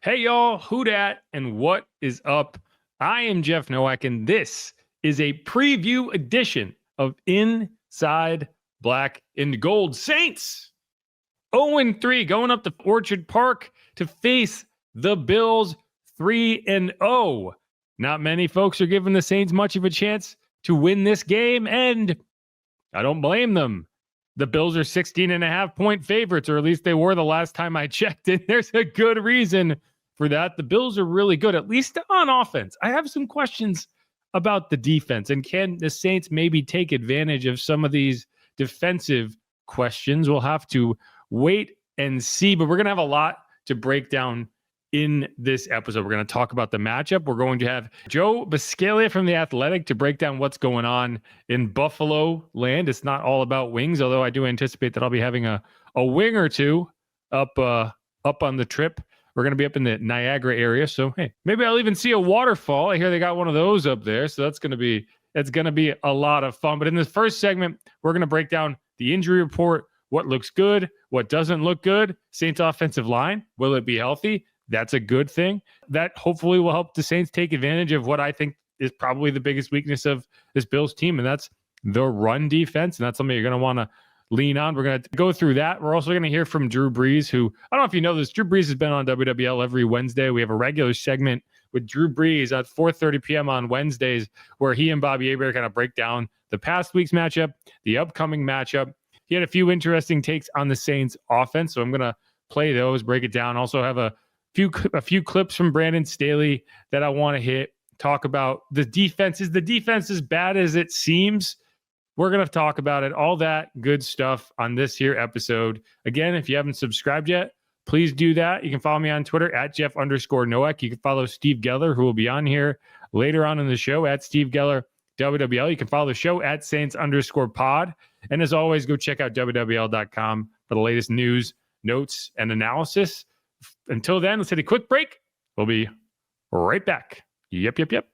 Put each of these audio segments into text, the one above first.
Hey y'all, who dat and what is up? I am Jeff Nowak, and this is a preview edition of Inside Black and Gold. Saints 0-3 going up to Orchard Park to face the Bills 3-0. Not many folks are giving the Saints much of a chance to win this game, and I don't blame them. The Bills are 16.5-point favorites, or at least they were the last time I checked, and there's a good reason for that. The Bills are really good, at least on offense. I have some questions about the defense, and can the Saints maybe take advantage of some of these defensive questions? We'll have to wait and see, but we're going to have a lot to break down in this episode. We're going to talk about the matchup. We're going to have Joe Buscaglia from The Athletic to break down what's going on in Buffalo land. It's not all about wings, although I do anticipate that I'll be having a wing or two up on the trip. We're going to be up in the Niagara area, so hey, maybe I'll even see a waterfall. I hear they got one of those up there, so that's going to be a lot of fun. But in this first segment, we're going to break down the injury report, what looks good, what doesn't look good. Saints offensive line, will it be healthy? That's a good thing. That hopefully will help the Saints take advantage of what I think is probably the biggest weakness of this Bills team, and that's the run defense, and that's something you're going to want to lean on. We're going to go through that. We're also going to hear from Drew Brees, who, I don't know if you know this, Drew Brees has been on WWL every Wednesday. We have a regular segment with Drew Brees at 4:30 p.m. on Wednesdays where he and Bobby Aber kind of break down the past week's matchup, the upcoming matchup. He had a few interesting takes on the Saints offense, so I'm going to play those, break it down. Also have a few clips from Brandon Staley that I want to hit, talk about the defense. Is the defense as bad as it seems? We're going to talk about it, all that good stuff on this here episode. Again, if you haven't subscribed yet, please do that. You can follow me on Twitter at Jeff_Nowak. You can follow Steve Geller, who will be on here later on in the show, at Steve Geller WWL. You can follow the show at Saints_pod. And as always, go check out WWL.com for the latest news, notes, and analysis. Until then, let's take a quick break. We'll be right back. Yep.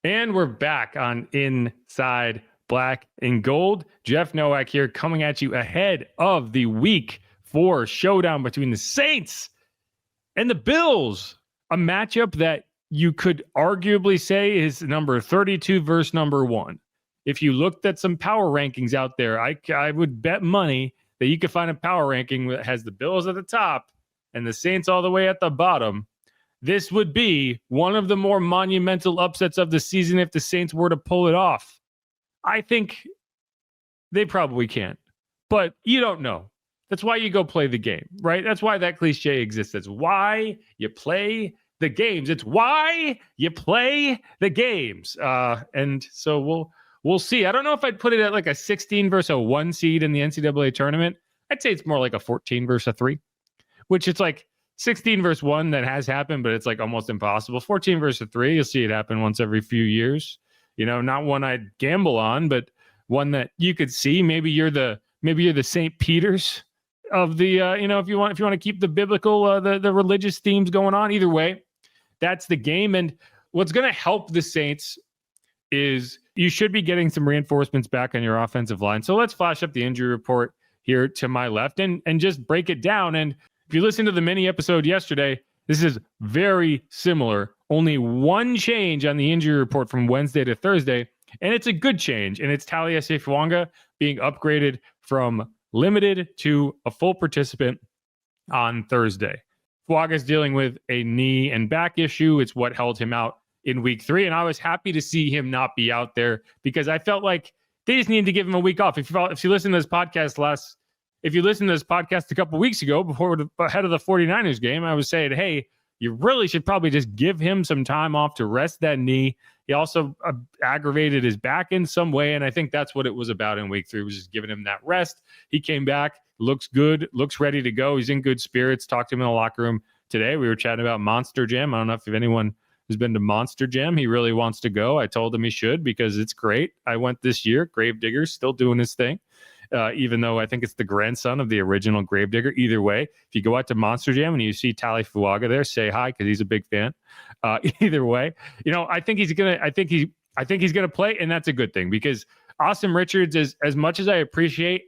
And we're back on Inside Black and Gold. Jeff Nowak here, coming at you ahead of the Week 4 showdown between the Saints and the Bills. A matchup that you could arguably say is number 32 versus number 1. If you looked at some power rankings out there, I would bet money that you could find a power ranking that has the Bills at the top and the Saints all the way at the bottom. This would be one of the more monumental upsets of the season if the Saints were to pull it off. I think they probably can't, but you don't know. That's why you go play the game, right? That's why that cliche exists. That's why you play the games. It's why you play the games. And so we'll see. I don't know if I'd put it at like a 16 versus a 1 seed in the NCAA tournament. I'd say it's more like a 14 versus a 3, which it's like 16 versus 1 that has happened, but it's like almost impossible. 14 versus 3, you'll see it happen once every few years. You know, not one I'd gamble on, but one that you could see. Maybe you're the St. Peter's of the if you want to keep the biblical the religious themes going on. Either way, that's the game. And what's going to help the Saints is you should be getting some reinforcements back on your offensive line. So let's flash up the injury report here to my left and just break it down. And if you listen to the mini episode yesterday, this is very similar. Only one change on the injury report from Wednesday to Thursday, and it's a good change. And it's Taliesin Fuanga being upgraded from limited to a full participant on Thursday. Fuanga is dealing with a knee and back issue. It's what held him out in week 3. And I was happy to see him not be out there because I felt like they just needed to give him a week off. If you listen to this podcast a couple weeks ago, ahead of the 49ers game, I was saying, hey, you really should probably just give him some time off to rest that knee. He also aggravated his back in some way, and I think that's what it was about in week 3, was just giving him that rest. He came back, looks good, looks ready to go. He's in good spirits. Talked to him in the locker room today. We were chatting about Monster Jam. I don't know if anyone has been to Monster Jam. He really wants to go. I told him he should because it's great. I went this year. Gravedigger's still doing his thing. Even though I think it's the grandson of the original Gravedigger. Either way, if you go out to Monster Jam and you see Taliesin Fuanga there, say hi because he's a big fan. Either way, I think he's gonna play, and that's a good thing because Austin Richards, as much as I appreciate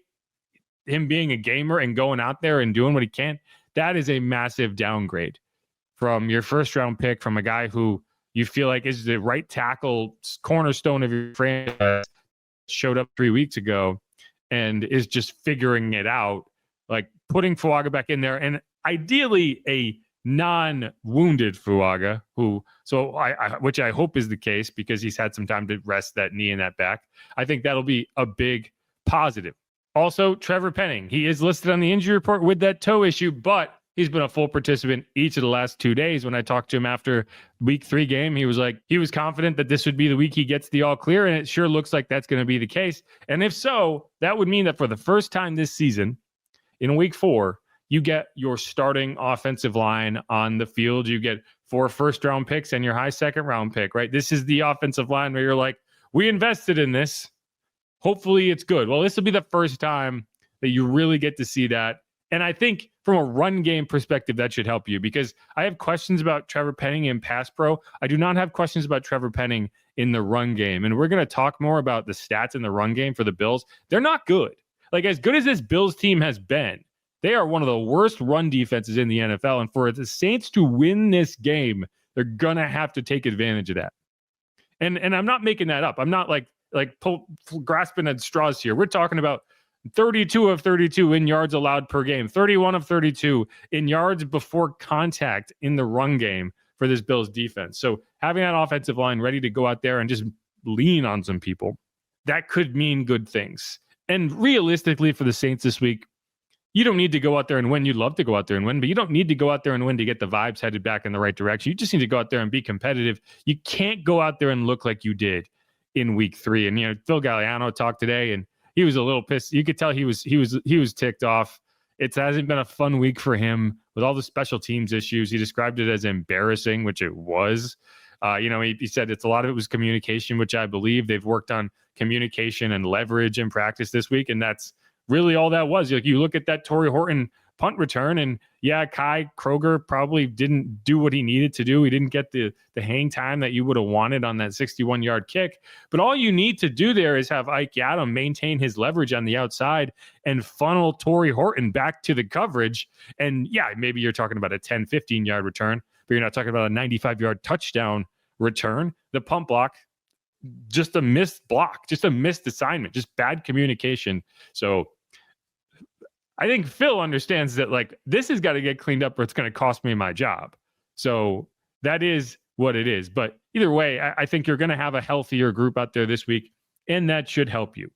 him being a gamer and going out there and doing what he can, that is a massive downgrade from your first round pick, from a guy who you feel like is the right tackle cornerstone of your franchise, showed up 3 weeks ago and is just figuring it out, like putting Fuaga back in there, and ideally a non-wounded Fuaga, which I hope is the case because he's had some time to rest that knee and that back. I think that'll be a big positive. Also, Trevor Penning, he is listed on the injury report with that toe issue, but he's been a full participant each of the last 2 days. When I talked to him after week 3 game, he was like, he was confident that this would be the week he gets the all clear, and it sure looks like that's going to be the case. And if so, that would mean that for the first time this season, in week 4, you get your starting offensive line on the field. You get 4 first-round picks and your high second-round pick, right? This is the offensive line where you're like, we invested in this. Hopefully it's good. Well, this will be the first time that you really get to see that. And I think from a run game perspective, that should help you, because I have questions about Trevor Penning in pass pro. I do not have questions about Trevor Penning in the run game. And we're going to talk more about the stats in the run game for the Bills. They're not good. Like, as good as this Bills team has been, they are one of the worst run defenses in the NFL. And for the Saints to win this game, they're going to have to take advantage of that. And I'm not making that up. I'm not grasping at straws here. We're talking about 32 of 32 in yards allowed per game, 31 of 32 in yards before contact in the run game for this Bills defense. So having that offensive line ready to go out there and just lean on some people, that could mean good things. And realistically for the Saints this week, you don't need to go out there and win. You'd love to go out there and win, but you don't need to go out there and win to get the vibes headed back in the right direction. You just need to go out there and be competitive. You can't go out there and look like you did in week 3. And, Phil Galliano talked today and he was a little pissed. You could tell he was ticked off. It hasn't been a fun week for him with all the special teams issues. He described it as embarrassing, which it was. He said a lot of it was communication, which I believe. They've worked on communication and leverage in practice this week, and that's really all that was. Like, you look at that Torrey Horton punt return, and Kai Kroger probably didn't do what he needed to do. He didn't get the hang time that you would have wanted on that 61-yard kick. But all you need to do there is have Ike Yadam maintain his leverage on the outside and funnel Torrey Horton back to the coverage. And maybe you're talking about a 10, 15-yard return, but you're not talking about a 95-yard touchdown return. The punt block, just a missed block, just a missed assignment, just bad communication. So I think Phil understands that, like, this has got to get cleaned up or it's going to cost me my job. So that is what it is. But either way, I think you're going to have a healthier group out there this week, and that should help you.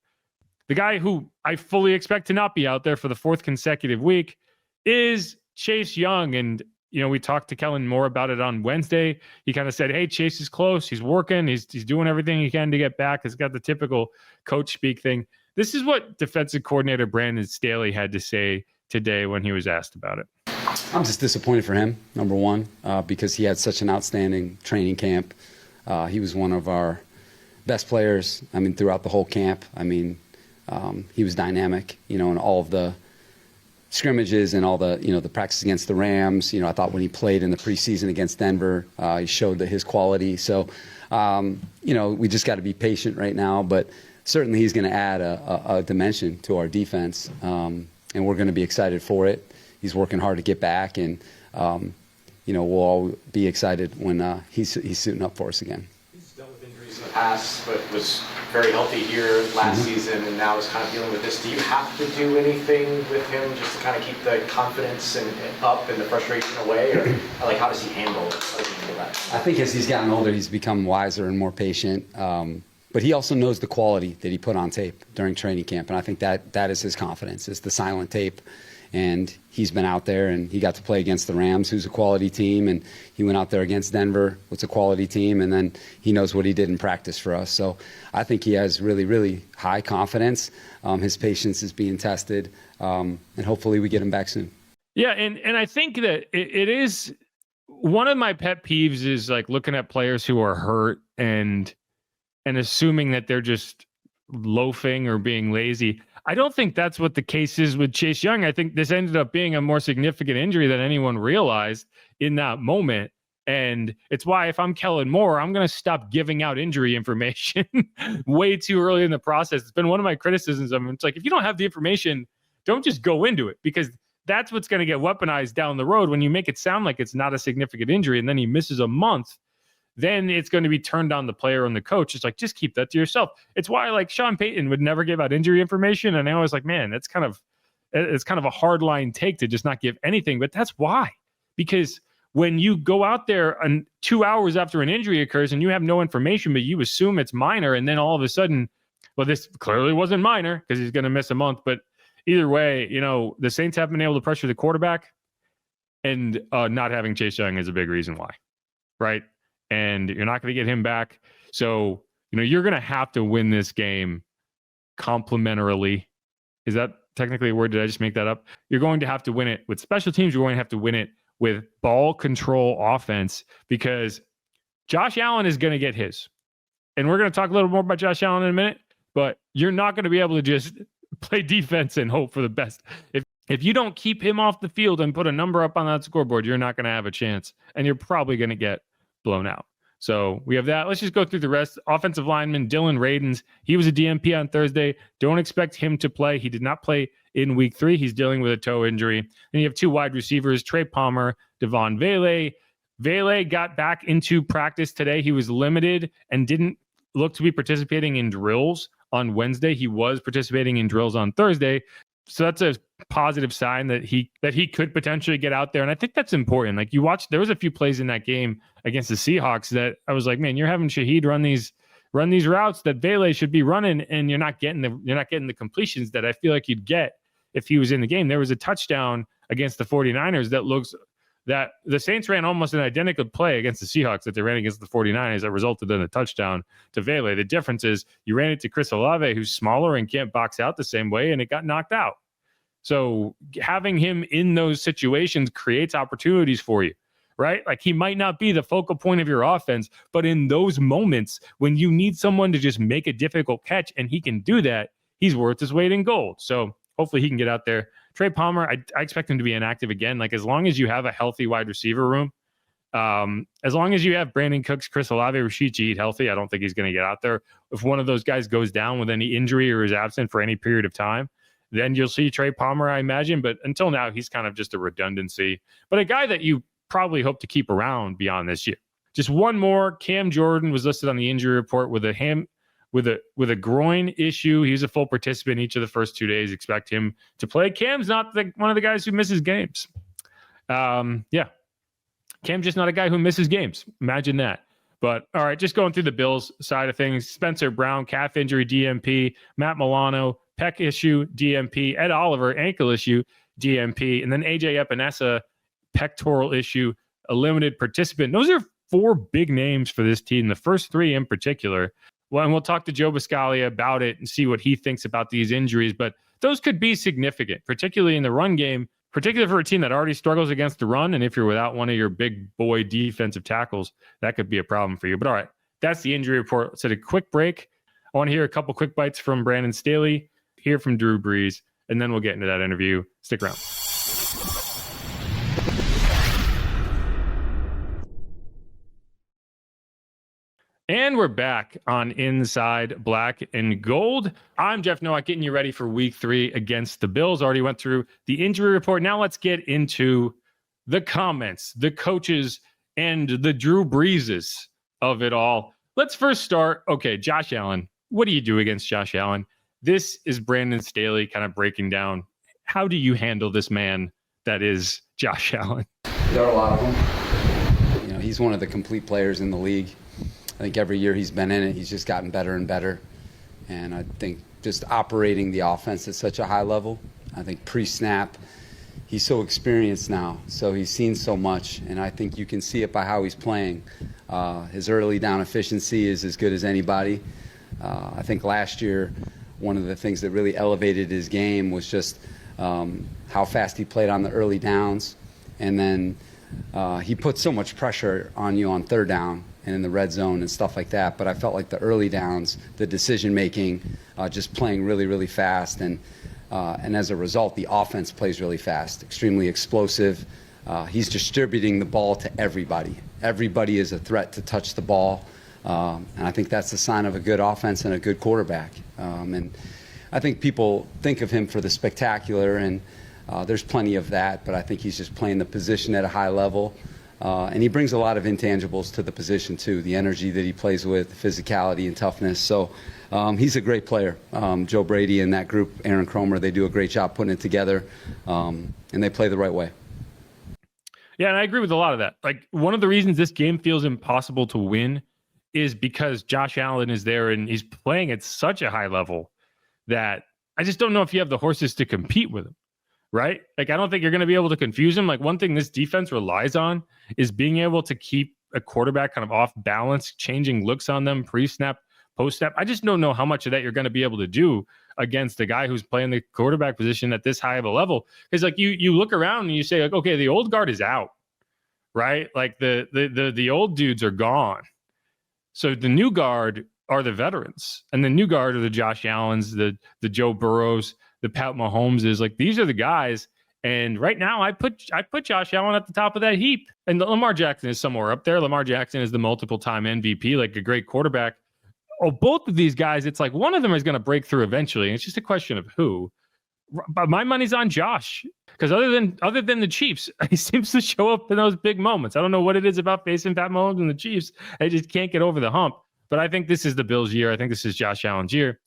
The guy who I fully expect to not be out there for the 4th consecutive week is Chase Young. And, we talked to Kellen Moore about it on Wednesday. He kind of said, hey, Chase is close. He's working. He's doing everything he can to get back. He's got the typical coach speak thing. This is what defensive coordinator Brandon Staley had to say today when he was asked about it. I'm just disappointed for him, number one, because he had such an outstanding training camp. He was one of our best players, throughout the whole camp. He was dynamic, in all of the scrimmages and all the, the practice against the Rams. I thought when he played in the preseason against Denver, he showed his quality. So, we just got to be patient right now, but certainly he's going to add a dimension to our defense, and we're going to be excited for it. He's working hard to get back, and we'll all be excited when he's suiting up for us again. He's dealt with injuries in the past, but was very healthy here last season, and now is kind of dealing with this. Do you have to do anything with him just to kind of keep the confidence and up and the frustration away, or how does he handle it? How does he handle that? I think as he's gotten older, he's become wiser and more patient. But he also knows the quality that he put on tape during training camp. And I think that is his confidence, is the silent tape. And he's been out there, and he got to play against the Rams, who's a quality team. And he went out there against Denver, which is a quality team. And then he knows what he did in practice for us. So I think he has really, really high confidence. His patience is being tested. And hopefully we get him back soon. Yeah, and I think that it is one of my pet peeves is like looking at players who are hurt and assuming that they're just loafing or being lazy. I don't think that's what the case is with Chase Young. I think this ended up being a more significant injury than anyone realized in that moment. And it's why if I'm Kellen Moore, I'm going to stop giving out injury information way too early in the process. It's been one of my criticisms of him. It's like, if you don't have the information, don't just go into it, because that's what's going to get weaponized down the road when you make it sound like it's not a significant injury and then he misses a month. Then it's going to be turned on the player and the coach. It's like, just keep that to yourself. It's why, like, Sean Payton would never give out injury information. And I was like, man, it's kind of a hard line take to just not give anything. But that's why, because when you go out there and 2 hours after an injury occurs and you have no information, but you assume it's minor, and then all of a sudden, well, this clearly wasn't minor because he's going to miss a month. But either way, the Saints have been able to pressure the quarterback, and not having Chase Young is a big reason why, right? And you're not going to get him back. So, you're going to have to win this game complementarily. Is that technically a word? Did I just make that up? You're going to have to win it with special teams. You're going to have to win it with ball control offense, because Josh Allen is going to get his. And we're going to talk a little more about Josh Allen in a minute, but you're not going to be able to just play defense and hope for the best. If you don't keep him off the field and put a number up on that scoreboard, you're not going to have a chance, and you're probably going to get blown out. So we have that. Let's just go through the rest. Offensive lineman Dylan Radins, he was a DMP on Thursday. Don't expect him to play. He did not play in week 3. He's dealing with a toe injury. Then you have 2 wide receivers, Trey Palmer, Devon Vele. Vele got back into practice today. He was limited and didn't look to be participating in drills on Wednesday. He was participating in drills on Thursday. So that's a positive sign that he could potentially get out there. And I think that's important. Like, you watched, there was a few plays in that game against the Seahawks that I was like, man, you're having Shaheed run these routes that Vele should be running, and you're not getting the completions that I feel like you'd get if he was in the game. There was a touchdown against the 49ers that the Saints ran almost an identical play against the Seahawks that they ran against the 49ers that resulted in a touchdown to Vele. The difference is you ran it to Chris Olave, who's smaller and can't box out the same way, and it got knocked out. So having him in those situations creates opportunities for you, right? Like, he might not be the focal point of your offense, but in those moments when you need someone to just make a difficult catch and he can do that, he's worth his weight in gold. So hopefully he can get out there. Trey Palmer, I expect him to be inactive again. Like, as long as you have a healthy wide receiver room, as long as you have Brandon Cooks, Chris Olave, Rashid Shaheed healthy, I don't think he's going to get out there. If one of those guys goes down with any injury or is absent for any period of time, then you'll see Trey Palmer, I imagine. But until now, he's kind of just a redundancy. But a guy that you probably hope to keep around beyond this year. Just one more. Cam Jordan was listed on the injury report with a groin issue. He was a full participant each of the first 2 days. Expect him to play. Cam's not one of the guys who misses games. Cam's just not a guy who misses games. Imagine that. But all right, just going through the Bills side of things. Spencer Brown, calf injury, DMP. Matt Milano, pec issue, DMP. Ed Oliver, ankle issue, DMP. And then AJ Epinesa, pectoral issue, a limited participant. Those are 4 big names for this team, the first 3 in particular. Well, and we'll talk to Joe Buscaglia about it and see what he thinks about these injuries. But those could be significant, particularly in the run game, particularly for a team that already struggles against the run. And if you're without one of your big boy defensive tackles, that could be a problem for you. But all right, that's the injury report. Let's take a quick break. I want to hear a couple quick bites from Brandon Staley, hear from Drew Brees, and then we'll get into that interview. Stick around. And we're back on Inside Black and Gold. I'm Jeff Nowak, getting you ready for week 3 against the Bills. Already went through the injury report. Now let's get into the comments, the coaches, and the Drew Breeses of it all. Let's first start. Okay, Josh Allen. What do you do against Josh Allen? This is Brandon Staley kind of breaking down. How do you handle this man that is Josh Allen? There are a lot of them. He's one of the complete players in the league. I think every year he's been in it, he's just gotten better and better. And I think just operating the offense at such a high level, I think pre-snap, he's so experienced now. So he's seen so much, and I think you can see it by how he's playing. His early down efficiency is as good as anybody. I think last year, one of the things that really elevated his game was just how fast he played on the early downs. And then he put so much pressure on you on third down and in the red zone and stuff like that. But I felt like the early downs, the decision making, just playing really, really fast. And as a result, the offense plays really fast, extremely explosive. He's distributing the ball to everybody. Everybody is a threat to touch the ball. And I think that's a sign of a good offense and a good quarterback. And I think people think of him for the spectacular, and there's plenty of that, but I think he's just playing the position at a high level. And he brings a lot of intangibles to the position, too, the energy that he plays with, physicality and toughness. So he's a great player. Joe Brady and that group, Aaron Cromer, they do a great job putting it together, and they play the right way. Yeah, and I agree with a lot of that. Like, one of the reasons this game feels impossible to win is because Josh Allen is there and he's playing at such a high level that I just don't know if you have the horses to compete with him, right? Like, I don't think you're going to be able to confuse him. Like, one thing this defense relies on is being able to keep a quarterback kind of off balance, changing looks on them, pre-snap, post-snap. I just don't know how much of that you're going to be able to do against a guy who's playing the quarterback position at this high of a level. Because, like, you look around and you say, like, okay, the old guard is out, right? Like, the old dudes are gone. So the new guard are the veterans, and the new guard are the Josh Allens, the Joe Burrows, the Pat Mahomes. Like, these are the guys. And right now I put Josh Allen at the top of that heap, and Lamar Jackson is somewhere up there. Lamar Jackson is the multiple time MVP, like a great quarterback. Oh, both of these guys, it's like one of them is going to break through eventually. And it's just a question of who. But my money's on Josh, because other than the Chiefs, he seems to show up in those big moments. I don't know what it is about facing Pat Mahomes and the Chiefs. I just can't get over the hump. But I think this is the Bills' year. I think this is Josh Allen's year.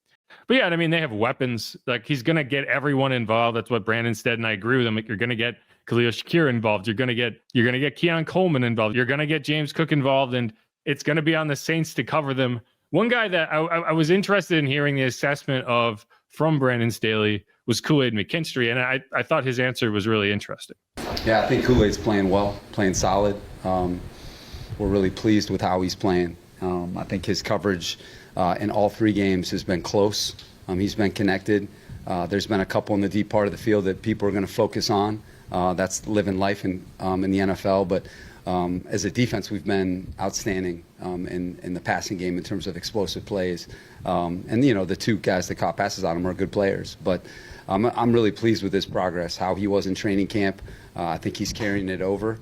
But yeah, I mean, they have weapons. Like, he's going to get everyone involved. That's what Brandon said, and I agree with him. Like, you're going to get Khalil Shakir involved. You're going to get Keon Coleman involved. You're going to get James Cook involved, and it's going to be on the Saints to cover them. One guy that I was interested in hearing the assessment of from Brandon Staley was Kool-Aid McKinstry, and I thought his answer was really interesting. Yeah, I think Kool-Aid's playing well, playing solid. We're really pleased with how he's playing. I think his coverage in all three games has been close. He's been connected. There's been a couple in the deep part of the field that people are going to focus on. That's living life in the NFL. But as a defense, we've been outstanding in the passing game in terms of explosive plays. And, you know, the two guys that caught passes on him are good players. But I'm really pleased with his progress, how he was in training camp. I think he's carrying it over.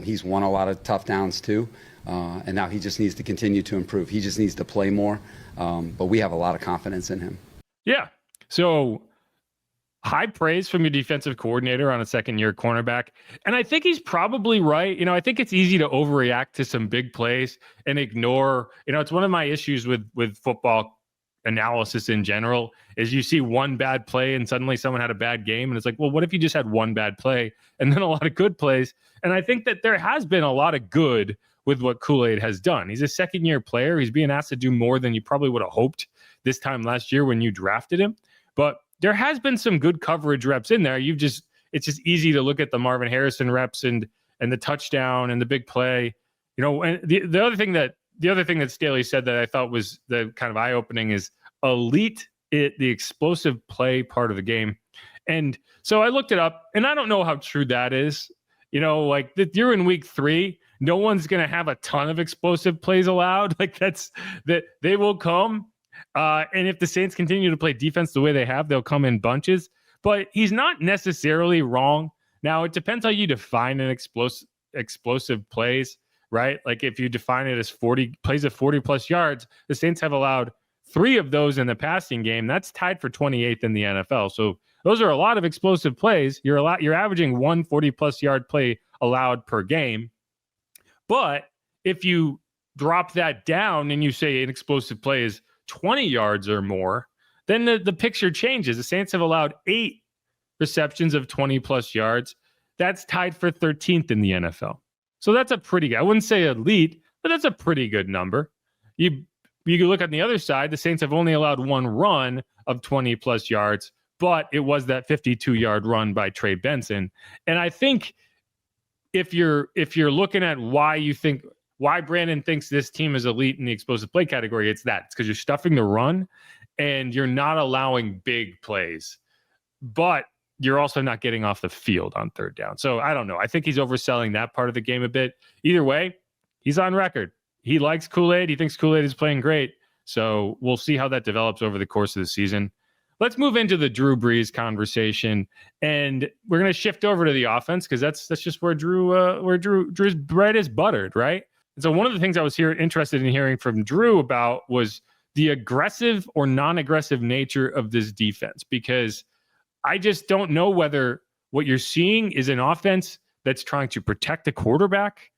He's won a lot of tough downs, too. And now he just needs to continue to improve. He just needs to play more. But we have a lot of confidence in him. Yeah. So high praise from your defensive coordinator on a second-year cornerback. And I think he's probably right. You know, I think it's easy to overreact to some big plays and ignore, you know, it's one of my issues with football analysis in general is you see one bad play and suddenly someone had a bad game. And it's like, well, what if you just had one bad play and then a lot of good plays? And I think that there has been a lot of good with what Kool-Aid has done. He's a second-year player. He's being asked to do more than you probably would have hoped this time last year when you drafted him. But there has been some good coverage reps in there. It's just easy to look at the Marvin Harrison reps and the touchdown and the big play. You know, and the other thing that Staley said that I thought was the kind of eye-opening is elite the explosive play part of the game. And so I looked it up, and I don't know how true that is. You know, like you're in week 3. No one's going to have a ton of explosive plays allowed. Like that they will come. And if the Saints continue to play defense the way they have, they'll come in bunches. But he's not necessarily wrong. Now, it depends how you define an explosive plays, right? Like if you define it as 40 plays of 40 plus yards, the Saints have allowed 3 of those in the passing game. That's tied for 28th in the NFL. So those are a lot of explosive plays. You're averaging 1 40 plus yard play allowed per game. But if you drop that down and you say an explosive play is 20 yards or more, then the picture changes. The Saints have allowed 8 receptions of 20 plus yards. That's tied for 13th in the NFL. So that's a pretty good, I wouldn't say elite, but that's a pretty good number. You can look on the other side. The Saints have only allowed 1 run of 20 plus yards, but it was that 52-yard run by Trey Benson. And I think if you're looking at why Brandon thinks this team is elite in the explosive play category, it's because you're stuffing the run and you're not allowing big plays, but you're also not getting off the field on third down. So I don't know. I think he's overselling that part of the game a bit. Either way, he's on record. He likes Kool-Aid. He thinks Kool-Aid is playing great. So we'll see how that develops over the course of the season. let's move into the Drew Brees conversation, and we're going to shift over to the offense because that's just where Drew's bread is buttered, right? And so one of the things I was interested in hearing from Drew about was the aggressive or non-aggressive nature of this defense, because I just don't know whether what you're seeing is an offense that's trying to protect the quarterback,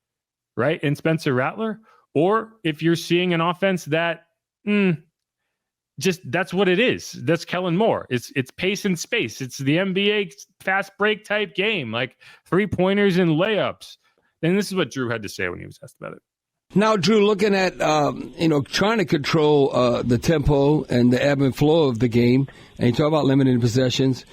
right, in Spencer Rattler, or if you're seeing an offense that just that's what it is. That's Kellen Moore. It's pace and space. It's the NBA fast break type game, like 3-pointers and layups. And this is what Drew had to say when he was asked about it. Now, Drew, looking at, trying to control the tempo and the ebb and flow of the game, and you talk about limited possessions.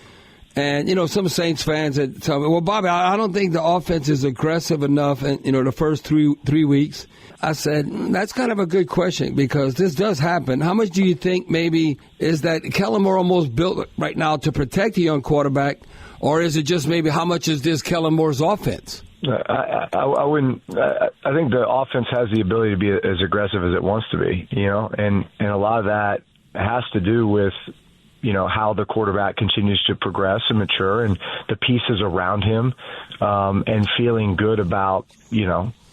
And, some Saints fans that tell me, well, Bobby, I don't think the offense is aggressive enough in, the first three weeks. I said, that's kind of a good question because this does happen. How much do you think maybe is that Kellen Moore almost built right now to protect a young quarterback, or is it just maybe how much is this Kellen Moore's offense? I wouldn't. I think the offense has the ability to be as aggressive as it wants to be, and a lot of that has to do with, how the quarterback continues to progress and mature and the pieces around him, and feeling good about,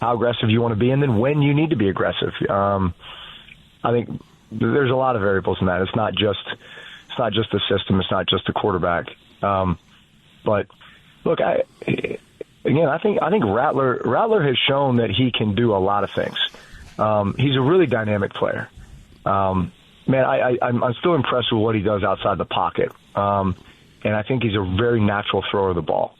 how aggressive you want to be and then when you need to be aggressive. I think there's a lot of variables in that. It's not just the system. It's not just the quarterback. But look, I think Rattler has shown that he can do a lot of things. He's a really dynamic player. I'm still impressed with what he does outside the pocket. And I think he's a very natural thrower of the ball.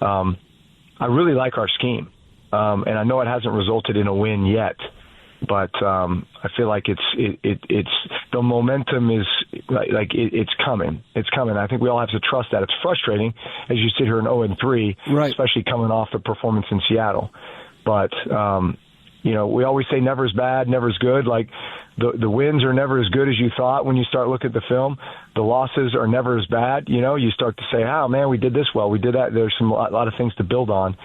I really like our scheme. And I know it hasn't resulted in a win yet, but I feel like it's the momentum is it's coming. It's coming. I think we all have to trust that. It's frustrating as you sit here in 0-3, right, especially coming off the performance in Seattle. But we always say never is bad, never is good. Like the wins are never as good as you thought when you start looking at the film. The losses are never as bad. You start to say, "Oh man, we did this well. We did that." There's a lot of things to build on.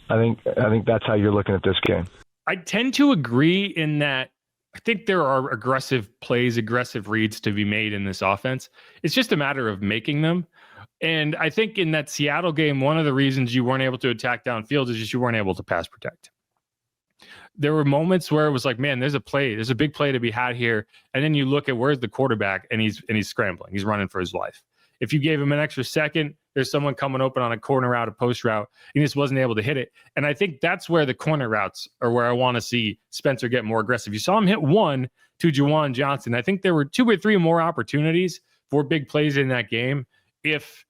I think that's how you're looking at this game. I tend to agree in that I think there are aggressive plays, aggressive reads to be made in this offense. It's just a matter of making them. And I think in that Seattle game, one of the reasons you weren't able to attack downfield is just you weren't able to pass protect. There were moments where it was like, man, there's a big play to be had here. And then you look at where's the quarterback and he's scrambling. He's running for his life. If you gave him an extra second, there's someone coming open on a corner route, a post route. He just wasn't able to hit it. And I think that's where the corner routes are where I want to see Spencer get more aggressive. You saw him hit one to Juwan Johnson. I think there were 2 or 3 more opportunities for big plays in that game if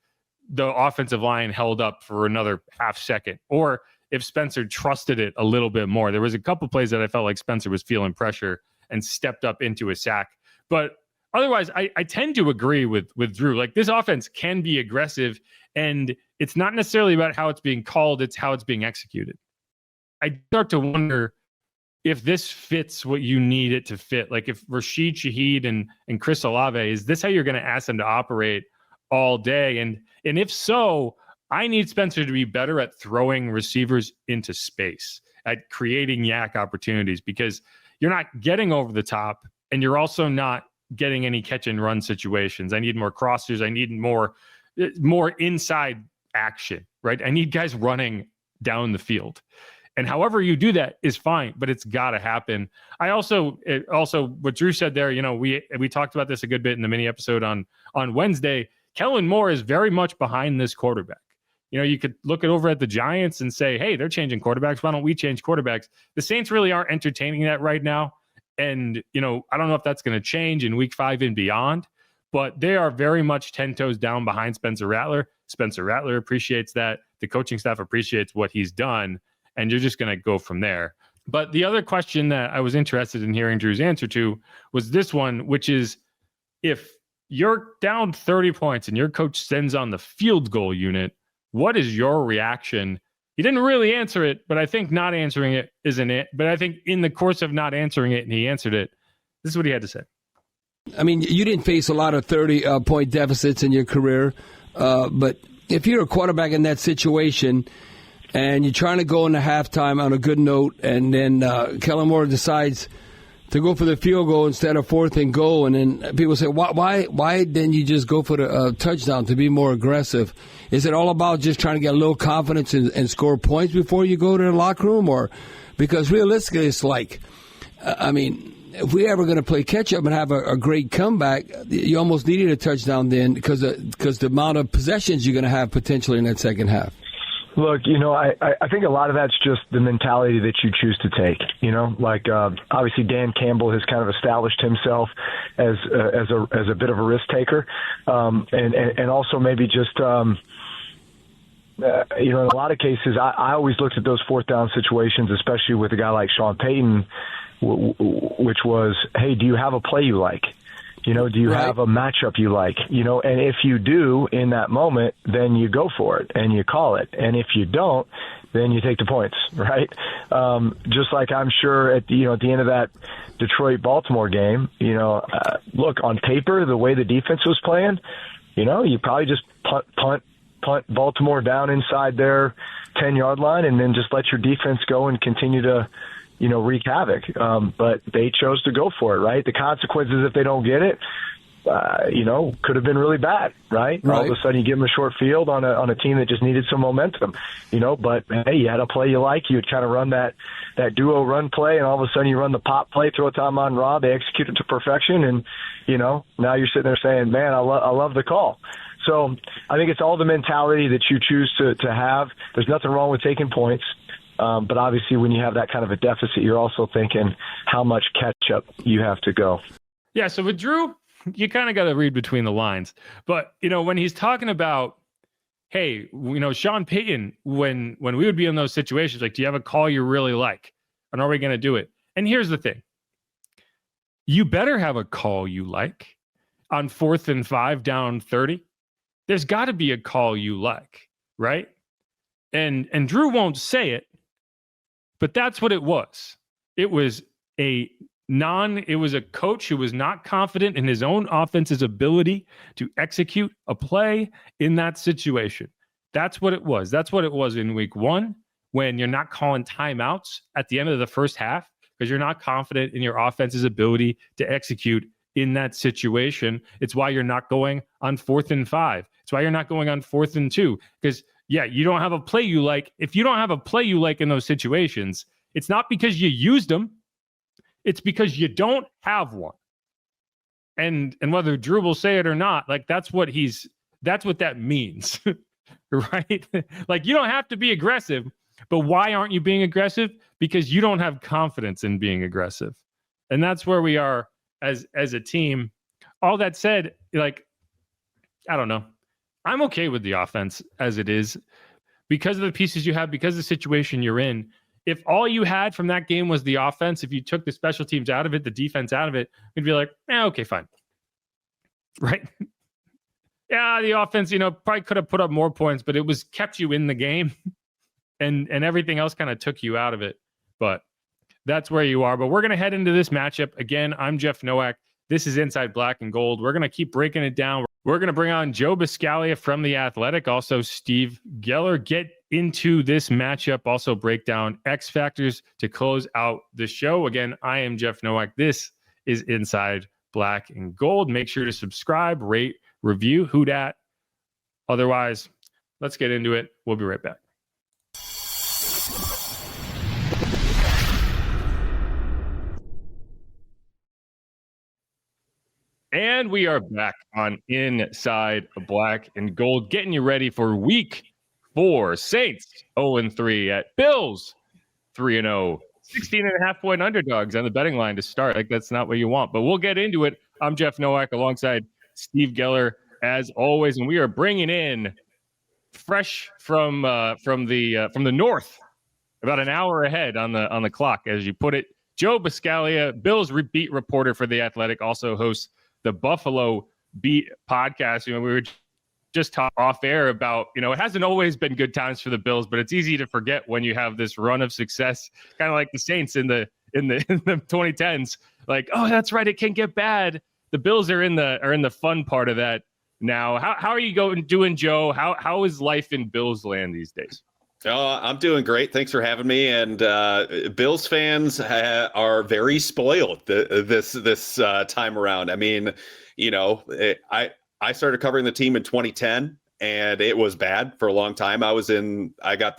the offensive line held up for another half second, or if Spencer trusted it a little bit more. There was a couple plays that I felt like Spencer was feeling pressure and stepped up into a sack. But otherwise, I tend to agree with Drew. Like, this offense can be aggressive, and it's not necessarily about how it's being called, it's how it's being executed. I start to wonder if this fits what you need it to fit. Like, if Rashid Shaheed and Chris Olave, is this how you're going to ask them to operate all day? And if so, I need Spencer to be better at throwing receivers into space, at creating yak opportunities, because you're not getting over the top, and you're also not getting any catch and run situations. I need more crossers. I need more inside action, right? I need guys running down the field. And however you do that is fine, but it's got to happen. I also what Drew said there, we talked about this a good bit in the mini episode on Wednesday. Kellen Moore is very much behind this quarterback. You could look over at the Giants and say, hey, they're changing quarterbacks. Why don't we change quarterbacks? The Saints really aren't entertaining that right now. And, I don't know if that's going to change in week 5 and beyond, but they are very much 10 toes down behind Spencer Rattler. Spencer Rattler appreciates that. The coaching staff appreciates what he's done, and you're just going to go from there. But the other question that I was interested in hearing Drew's answer to was this one, which is, if you're down 30 points and your coach sends on the field goal unit, what is your reaction? He didn't really answer it, but I think not answering it isn't it. But I think in the course of not answering it, and he answered it, this is what he had to say. I mean, you didn't face a lot of 30-point deficits in your career, but if you're a quarterback in that situation and you're trying to go into halftime on a good note, and then Kellen Moore decides to go for the field goal instead of 4th and goal. And then people say, why didn't you just go for the touchdown to be more aggressive? Is it all about just trying to get a little confidence and score points before you go to the locker room? Or because realistically, it's like, if we're ever going to play catch up and have a great comeback, you almost needed a touchdown then because the amount of possessions you're going to have potentially in that second half. Look, I think a lot of that's just the mentality that you choose to take. Obviously Dan Campbell has kind of established himself as a bit of a risk taker, and also maybe just in a lot of cases, I always looked at those 4th down situations, especially with a guy like Sean Payton, which was, hey, do you have a play you like? Do you have a matchup you like? And if you do in that moment, then you go for it and you call it. And if you don't, then you take the points, right? Just like I'm sure at the end of that Detroit-Baltimore game, look, on paper, the way the defense was playing, you probably just punt Baltimore down inside their 10-yard line and then just let your defense go and continue to wreak havoc. But they chose to go for it, right? The consequences if they don't get it, could have been really bad, right? All of a sudden you give them a short field on a team that just needed some momentum, but hey, you had a play you like, you would kind of run that duo run play, and all of a sudden you run the pop play, throw it to Amon Ra, they execute it to perfection, and, now you're sitting there saying, man, I love the call. So I think it's all the mentality that you choose to have. There's nothing wrong with taking points. But obviously when you have that kind of a deficit, you're also thinking how much catch-up you have to go. Yeah, so with Drew, you kind of got to read between the lines. But, when he's talking about, hey, Sean Payton, when we would be in those situations, like, do you have a call you really like? And are we going to do it? And here's the thing. You better have a call you like on 4th and 5 down 30. There's got to be a call you like, right? And Drew won't say it, but that's what it was. It was a coach who was not confident in his own offense's ability to execute a play in that situation. That's what it was. That's what it was in week 1 when you're not calling timeouts at the end of the first half because you're not confident in your offense's ability to execute in that situation. It's why you're not going on 4th and 5. It's why you're not going on 4th and 2 because you don't have a play you like. If you don't have a play you like in those situations, it's not because you used them. It's because you don't have one. And whether Drew will say it or not, like that's what that means, right? Like you don't have to be aggressive, but why aren't you being aggressive? Because you don't have confidence in being aggressive. And that's where we are as a team. All that said, like, I don't know. I'm okay with the offense as it is because of the pieces you have, because of the situation you're in. If all you had from that game was the offense, if you took the special teams out of it, the defense out of it, we'd be like, okay, fine. Right? Yeah, the offense, probably could have put up more points, but it was kept you in the game and everything else kind of took you out of it. But that's where you are. But we're going to head into this matchup. Again, I'm Jeff Nowak. This is Inside Black and Gold. We're going to keep breaking it down. We're going to bring on Joe Buscaglia from The Athletic, also Steve Geller, get into this matchup, also break down X factors to close out the show. Again, I am Jeff Nowak. This is Inside Black and Gold. Make sure to subscribe, rate, review, who dat. Otherwise, let's get into it. We'll be right back. And we are back on Inside Black and Gold, getting you ready for week 4. Saints 0-3 at Bills 3-0. 16.5-point underdogs on the betting line to start. Like, that's not what you want, but we'll get into it. I'm Jeff Nowak alongside Steve Geller as always, and we are bringing in fresh from the north, about an hour ahead on the clock, as you put it, Joe Buscaglia, Bills beat reporter for The Athletic, also hosts the Buffalo Beat podcast. We were just talking off air about, it hasn't always been good times for the Bills, but it's easy to forget when you have this run of success, kind of like the Saints in the 2010s. Like, oh, that's right, it can get bad. The Bills are in the fun part of that now. How are you doing, Joe? How is life in Bills land these days? I'm doing great. Thanks for having me. And Bills fans are very spoiled this time around. I mean, I started covering the team in 2010, and it was bad for a long time. I got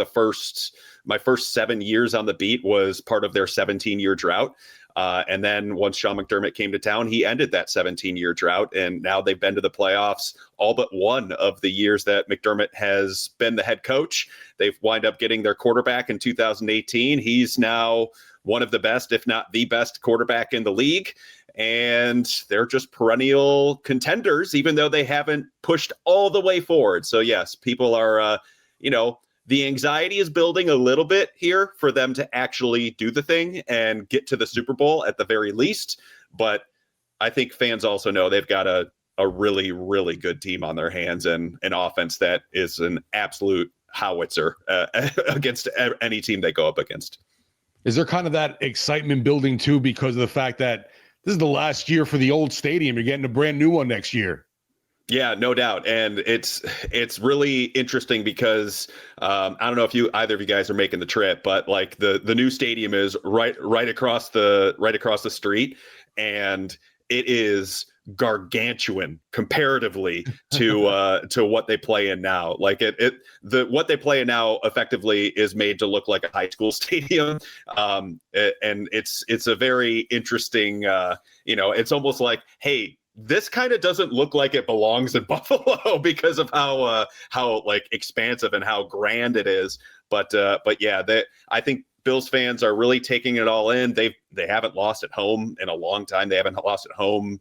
my first 7 years on the beat was part of their 17-year drought. And then once Sean McDermott came to town, he ended that 17-year drought. And now they've been to the playoffs all but one of the years that McDermott has been the head coach. They've wind up getting their quarterback in 2018. He's now one of the best, if not the best quarterback in the league. And they're just perennial contenders, even though they haven't pushed all the way forward. So, yes, people are, the anxiety is building a little bit here for them to actually do the thing and get to the Super Bowl at the very least. But I think fans also know they've got a really, really good team on their hands and an offense that is an absolute howitzer against any team they go up against. Is there kind of that excitement building too because of the fact that this is the last year for the old stadium? You're getting a brand new one next year. Yeah, no doubt. And it's really interesting because I don't know if either of you guys are making the trip, but like the new stadium is right across the street, and it is gargantuan comparatively to what they play in now. Like what they play in now effectively is made to look like a high school stadium. And it's a very interesting, it's almost like, hey, this kind of doesn't look like it belongs in Buffalo because of how like expansive and how grand it is. But yeah, I think Bills fans are really taking it all in. They haven't lost at home in a long time. They haven't lost at home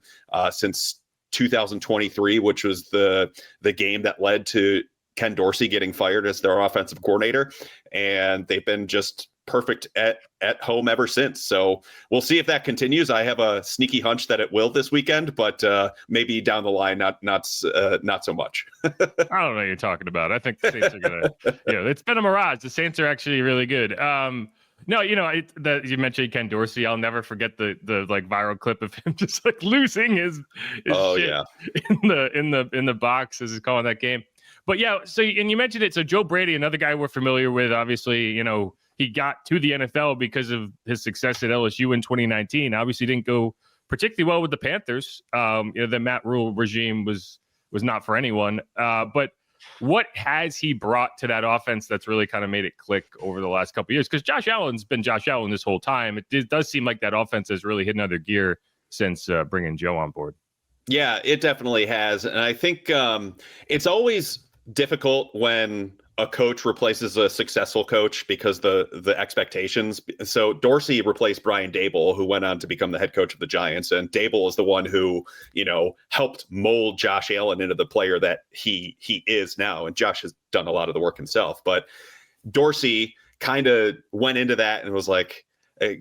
since 2023, which was the game that led to Ken Dorsey getting fired as their offensive coordinator. And they've been just perfect at home ever since. So we'll see if that continues. I have a sneaky hunch that it will this weekend, but maybe down the line, not so much. I don't know what you're talking about. I think the Saints are gonna, it's been a mirage. The Saints are actually really good. No, you mentioned Ken Dorsey. I'll never forget the like viral clip of him just like losing his shit in the box as he's calling that game. But yeah, so and you mentioned it. So Joe Brady, another guy we're familiar with, obviously, he got to the NFL because of his success at LSU in 2019. Obviously didn't go particularly well with the Panthers. The Matt Rule regime was not for anyone. But what has he brought to that offense that's really kind of made it click over the last couple of years? Because Josh Allen's been Josh Allen this whole time. It does seem like that offense has really hit another gear since bringing Joe on board. Yeah, it definitely has. And I think it's always difficult when a coach replaces a successful coach because the expectations. So Dorsey replaced Brian Daboll, who went on to become the head coach of the Giants. And Daboll is the one who, helped mold Josh Allen into the player that he is now. And Josh has done a lot of the work himself. But Dorsey kind of went into that and was like,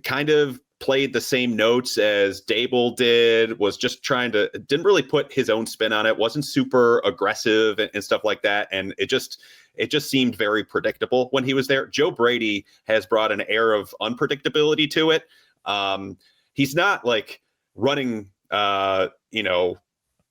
kind of played the same notes as Daboll did, was just didn't really put his own spin on it, wasn't super aggressive and stuff like that. And it just seemed very predictable when he was there. Joe Brady has brought an air of unpredictability to it. He's not like running,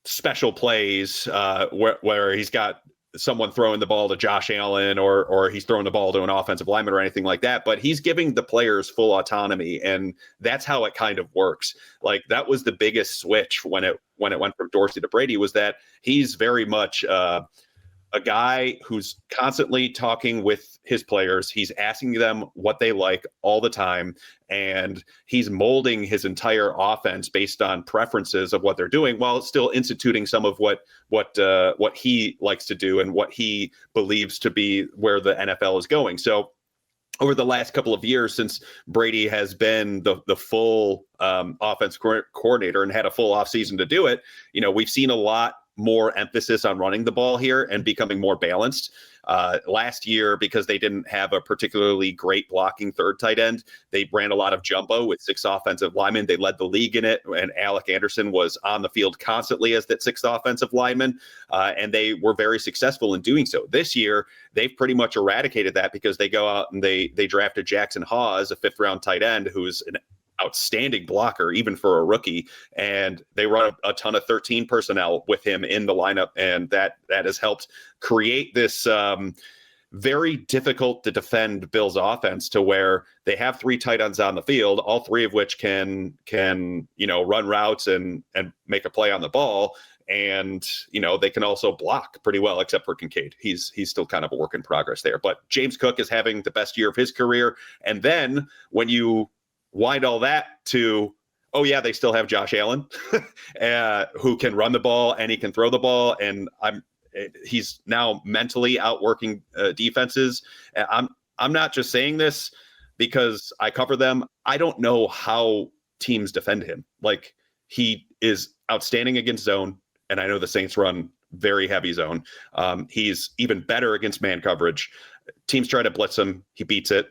special plays where he's got someone throwing the ball to Josh Allen or he's throwing the ball to an offensive lineman or anything like that, but he's giving the players full autonomy, and that's how it kind of works. Like that was the biggest switch when it went from Dorsey to Brady, was that he's very much a guy who's constantly talking with his players. He's asking them what they like all the time, and he's molding his entire offense based on preferences of what they're doing, while still instituting some of what he likes to do and what he believes to be where the NFL is going. So over the last couple of years, since Brady has been the full offense coordinator and had a full offseason to do it, we've seen a lot more emphasis on running the ball here and becoming more balanced. Last year, because they didn't have a particularly great blocking third tight end, they ran a lot of jumbo with 6 offensive linemen. They led the league in it, and Alec Anderson was on the field constantly as that 6th offensive lineman, and they were very successful in doing so. This year, they've pretty much eradicated that because they go out and they drafted Jackson Hawes, a 5th-round tight end, who's an outstanding blocker, even for a rookie. And they run a ton of 13 personnel with him in the lineup. And that has helped create this very difficult to defend Bill's offense to where they have 3 tight ends on the field, all 3 of which can run routes and make a play on the ball. And, they can also block pretty well, except for Kincaid. He's still kind of a work in progress there. But James Cook is having the best year of his career. And then when you wind all that to, oh, yeah, they still have Josh Allen, who can run the ball and he can throw the ball. And he's now mentally outworking defenses. I'm not just saying this because I cover them. I don't know how teams defend him. Like, he is outstanding against zone. And I know the Saints run very heavy zone. He's even better against man coverage. Teams try to blitz him. He beats it.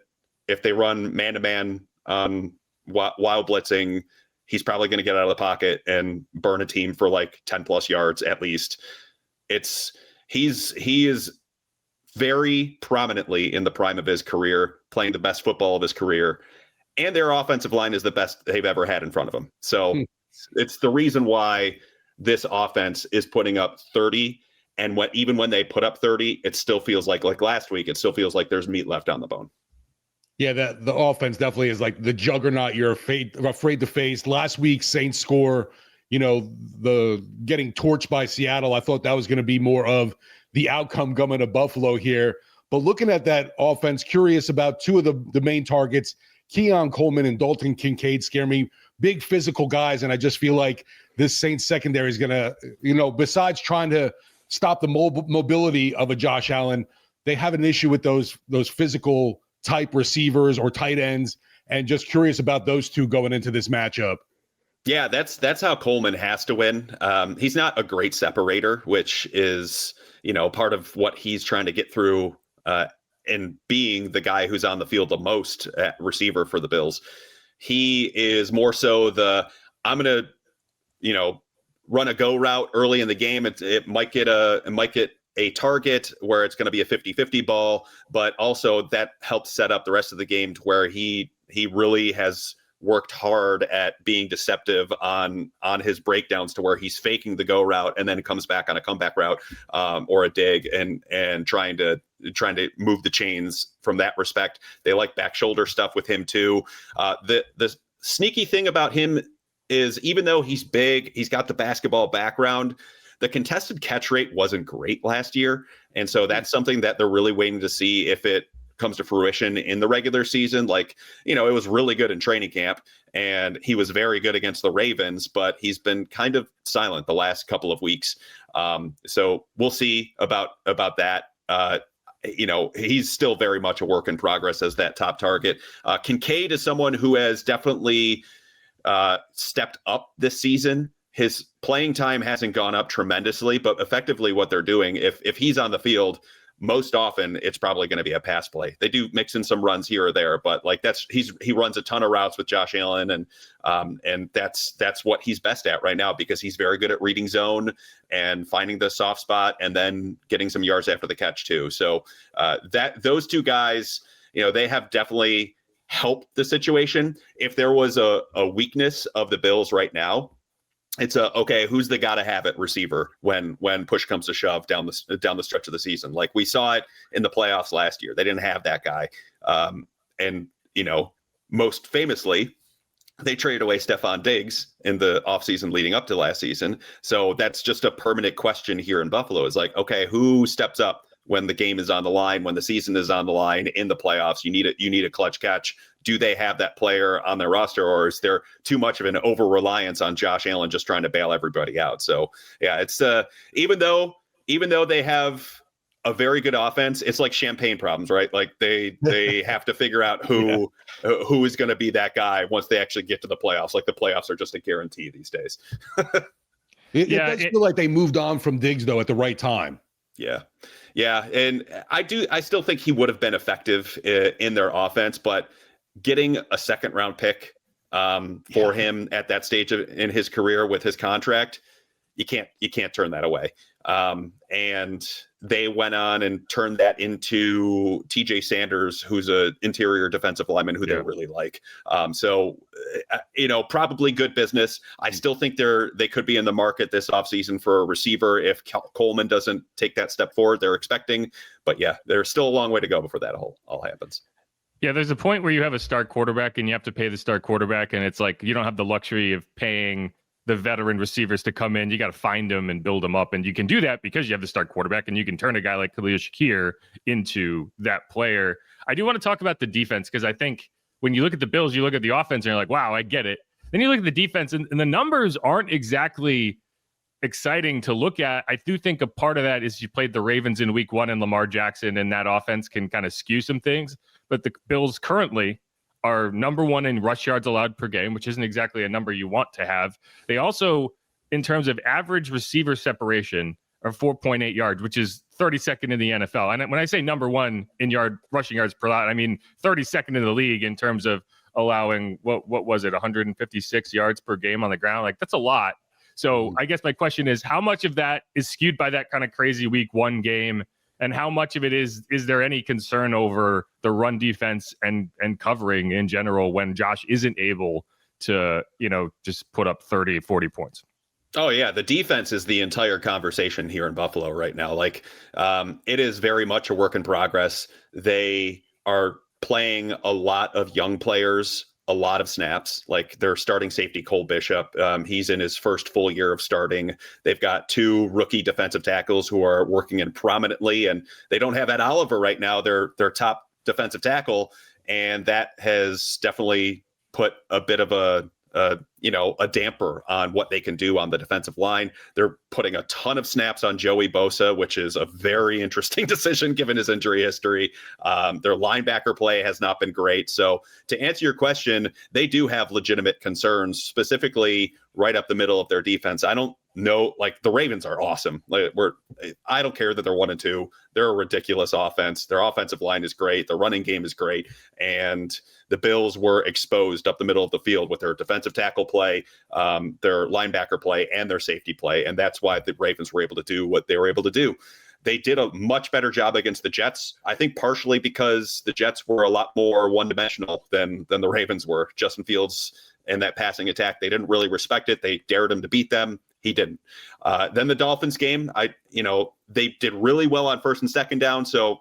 If they run man-to-man while blitzing, he's probably going to get out of the pocket and burn a team for like 10-plus yards at least. He is very prominently in the prime of his career, playing the best football of his career. And their offensive line is the best they've ever had in front of them. So it's the reason why this offense is putting up 30. And even when they put up 30, it still feels like last week, it still feels like there's meat left on the bone. Yeah, the offense definitely is like the juggernaut you're afraid to face. Last week, Saints score, the getting torched by Seattle. I thought that was going to be more of the outcome coming to Buffalo here. But looking at that offense, curious about 2 of the main targets, Keon Coleman and Dalton Kincaid scare me. Big physical guys, and I just feel like this Saints secondary is going to, besides trying to stop the mobility of a Josh Allen, they have an issue with those physical type receivers or tight ends, and just curious about those 2 going into this matchup. Yeah, that's how Coleman has to win. He's not a great separator, which is, part of what he's trying to get through and being the guy who's on the field the most at receiver for the Bills. He is more so I'm going to, run a go route early in the game. It might get a target where it's going to be a 50-50 ball, but also that helps set up the rest of the game to where he really has worked hard at being deceptive on his breakdowns to where he's faking the go route and then comes back on a comeback route or a dig and trying to move the chains from that respect. They like back shoulder stuff with him too. The sneaky thing about him is even though he's big, he's got the basketball background, the contested catch rate wasn't great last year. And so that's something that they're really waiting to see if it comes to fruition in the regular season. Like, it was really good in training camp and he was very good against the Ravens, but he's been kind of silent the last couple of weeks. So we'll see about that. He's still very much a work in progress as that top target. Kincaid is someone who has definitely stepped up this season. His playing time hasn't gone up tremendously, but effectively what they're doing, if he's on the field, most often it's probably going to be a pass play. They do mix in some runs here or there, but like he runs a ton of routes with Josh Allen, and that's what he's best at right now because he's very good at reading zone and finding the soft spot and then getting some yards after the catch too. So those 2 guys, they have definitely helped the situation. If there was a weakness of the Bills right now, it's okay, who's the gotta have it receiver when push comes to shove down the stretch of the season. Like we saw it in the playoffs last year. They didn't have that guy. And most famously, they traded away Stephon Diggs in the offseason leading up to last season. So that's just a permanent question here in Buffalo. Is like, okay, who steps up when the game is on the line, when the season is on the line in the playoffs? You need a clutch catch. Do they have that player on their roster, or is there too much of an over reliance on Josh Allen just trying to bail everybody out? So yeah, it's even though they have a very good offense, it's like champagne problems, right? Like they have to figure out who is going to be that guy once they actually get to the playoffs. Like the playoffs are just a guarantee these days. It does feel like they moved on from Diggs though at the right time. Yeah. And I still think he would have been effective in their offense, but getting a second round pick for him at that stage in his career with his contract, you can't turn that away. And they went on and turned that into TJ Sanders, who's an interior defensive lineman who they really like. Probably good business. I still think they could be in the market this offseason for a receiver if Coleman doesn't take that step forward they're expecting. But yeah, there's still a long way to go before that all happens. Yeah, there's a point where you have a star quarterback and you have to pay the star quarterback, and it's like you don't have the luxury of paying the veteran receivers to come in. You got to find them and build them up, and you can do that because you have the star quarterback, and you can turn a guy like Khalil Shakir into that player. I do want to talk about the defense because I think when you look at the Bills, you look at the offense and you're like, wow, I get it. Then you look at the defense, and the numbers aren't exactly exciting to look at. I do think a part of that is you played the Ravens in week 1 and Lamar Jackson, and that offense can kind of skew some things. But the Bills currently are number 1 in rush yards allowed per game, which isn't exactly a number you want to have. They also, in terms of average receiver separation, are 4.8 yards, which is 32nd in the NFL. And when I say number 1 in rushing yards per allowed, I mean 32nd in the league in terms of allowing, what was it, 156 yards per game on the ground? Like, that's a lot. So I guess my question is, how much of that is skewed by that kind of crazy week 1 game? And how much of it is there any concern over the run defense and covering in general when Josh isn't able to, just put up 30, 40 points? Oh, yeah. The defense is the entire conversation here in Buffalo right now. Like, it is very much a work in progress. They are playing a lot of young players, a lot of snaps. Like, their starting safety, Cole Bishop, he's in his first full year of starting. They've got 2 rookie defensive tackles who are working in prominently, and they don't have Ed Oliver right now, their top defensive tackle, and that has definitely put a bit of a damper on what they can do on the defensive line. They're putting a ton of snaps on Joey Bosa, which is a very interesting decision given his injury history. Their linebacker play has not been great. So to answer your question, they do have legitimate concerns, specifically right up the middle of their defense. I don't know, like, the Ravens are awesome. I don't care that they're 1-2. They're a ridiculous offense. Their offensive line is great. Their running game is great. And the Bills were exposed up the middle of the field with their defensive tackle play, their linebacker play, and their safety play. And that's why the Ravens were able to do what they were able to do. They did a much better job against the Jets, I think partially because the Jets were a lot more one-dimensional than the Ravens were. Justin Fields and that passing attack, they didn't really respect it. They dared him to beat them. He didn't. Then the Dolphins game, they did really well on first and second down. So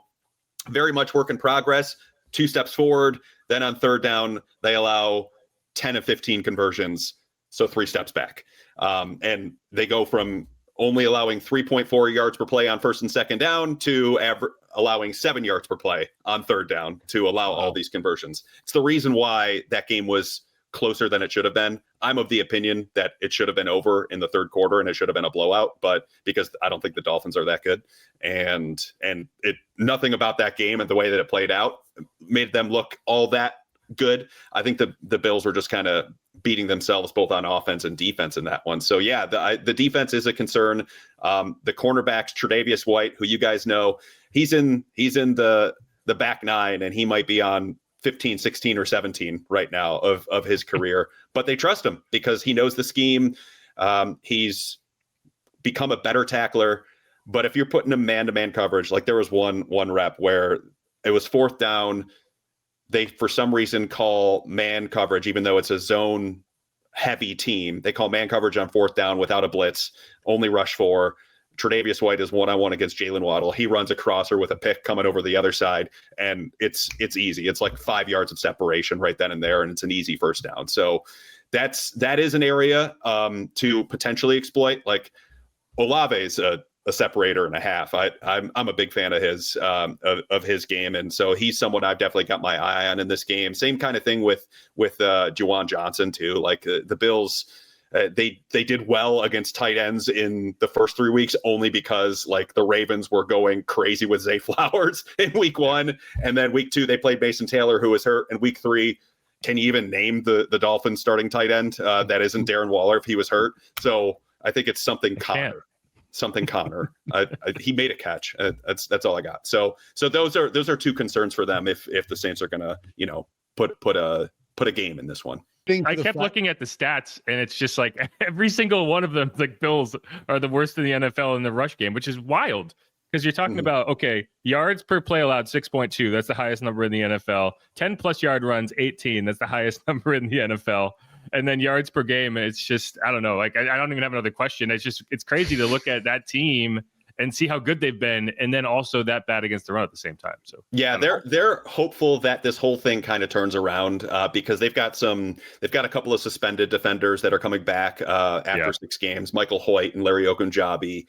very much work in progress, 2 steps forward. Then on third down, they allow 10 of 15 conversions. So 3 steps back. And they go from only allowing 3.4 yards per play on first and second down to allowing 7 yards per play on third down to allow all these conversions. It's the reason why that game was closer than it should have been. I'm of the opinion that it should have been over in the third quarter and it should have been a blowout, but because I don't think the Dolphins are that good, and nothing about that game and the way that it played out made them look all that good. I think the Bills were just kind of beating themselves both on offense and defense in that one. So yeah, the defense is a concern. The cornerbacks, Tre'Davious White, who you guys know, he's in the back 9, and he might be on 15, 16, or 17 right now of his career, but they trust him because he knows the scheme. He's become a better tackler. But if you're putting him man-to-man coverage, like there was one rep where it was 4th down, they for some reason call man coverage, even though it's a zone heavy team. They call man coverage on 4th down without a blitz, only rush 4. Tre'Davious White is 1-on-1 against Jalen Waddle. He runs a crosser with a pick coming over the other side, and it's easy. It's like 5 yards of separation right then and there, and it's an easy first down. So that is an area to potentially exploit. Like Olave's a separator and a half. I'm a big fan of his game, and so he's someone I've definitely got my eye on in this game. Same kind of thing with Juwan Johnson too. Like the Bills. They did well against tight ends in the first 3 weeks only because like the Ravens were going crazy with Zay Flowers in week 1. And then week 2, they played Mason Taylor, who was hurt. And week 3, can you even name the Dolphins starting tight end that isn't Darren Waller if he was hurt? So I think it's something Connor. He made a catch. That's all I got. So those are 2 concerns for them if the Saints are going to, put a game in this one. I kept looking at the stats, and it's just like every single one of them, like Bills are the worst in the NFL in the rush game, which is wild because you're talking about, okay, yards per play allowed 6.2. That's the highest number in the NFL. 10 plus yard runs, 18. That's the highest number in the NFL. And then yards per game, it's just, I don't know. Like, I don't even have another question. It's crazy to look at that team and see how good they've been, and then also that bad against the run at the same time. So yeah, they're hopeful that this whole thing kind of turns around because they've got a couple of suspended defenders that are coming back after 6 games. Michael Hoyt and Larry Ogunjobi.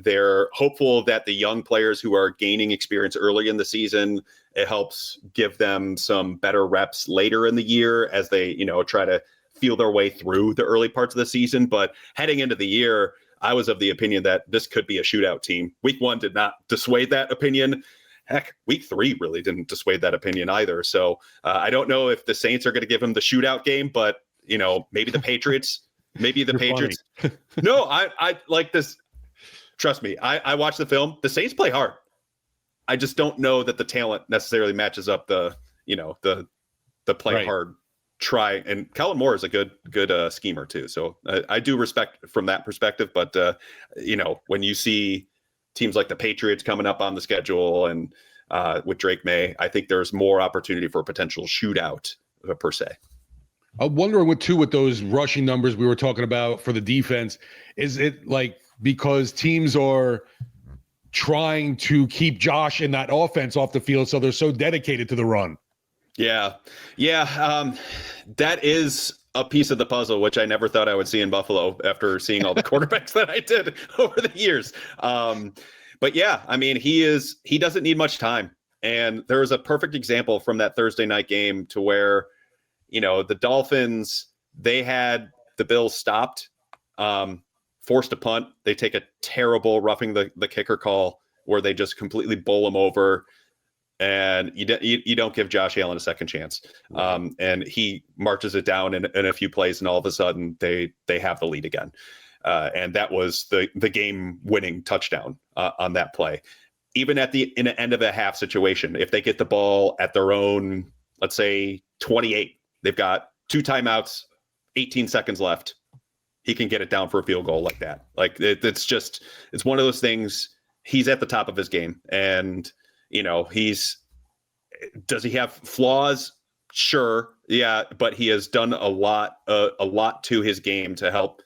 They're hopeful that the young players who are gaining experience early in the season, it helps give them some better reps later in the year as they try to feel their way through the early parts of the season. But heading into the year, I was of the opinion that this could be a shootout team. Week 1 did not dissuade that opinion. Heck, week 3 really didn't dissuade that opinion either. So I don't know if the Saints are going to give him the shootout game, but maybe the Patriots, No, I like this. Trust me, I watched the film. The Saints play hard. I just don't know that the talent necessarily matches up the play hard. Try, and Kellen Moore is a good schemer too. So I do respect from that perspective. But when you see teams like the Patriots coming up on the schedule and with Drake May, I think there's more opportunity for a potential shootout per se. I'm wondering with those rushing numbers we were talking about for the defense, is it like because teams are trying to keep Josh in that offense off the field, so they're so dedicated to the run? Yeah. That is a piece of the puzzle, which I never thought I would see in Buffalo after seeing all the quarterbacks that I did over the years. But yeah, I mean, he doesn't need much time. And there was a perfect example from that Thursday night game to where, the Dolphins, they had the Bills stopped, forced a punt. They take a terrible roughing the kicker call where they just completely bowl him over. And you don't give Josh Allen a second chance. And he marches it down in a few plays, and all of a sudden they have the lead again. And that was the game winning touchdown on that play. Even in the end of a half situation, if they get the ball at their own, let's say 28, they've got 2 timeouts, 18 seconds left. He can get it down for a field goal like that. Like it's one of those things. He's at the top of his game, and does he have flaws? Sure. Yeah. But he has done a lot to his game to help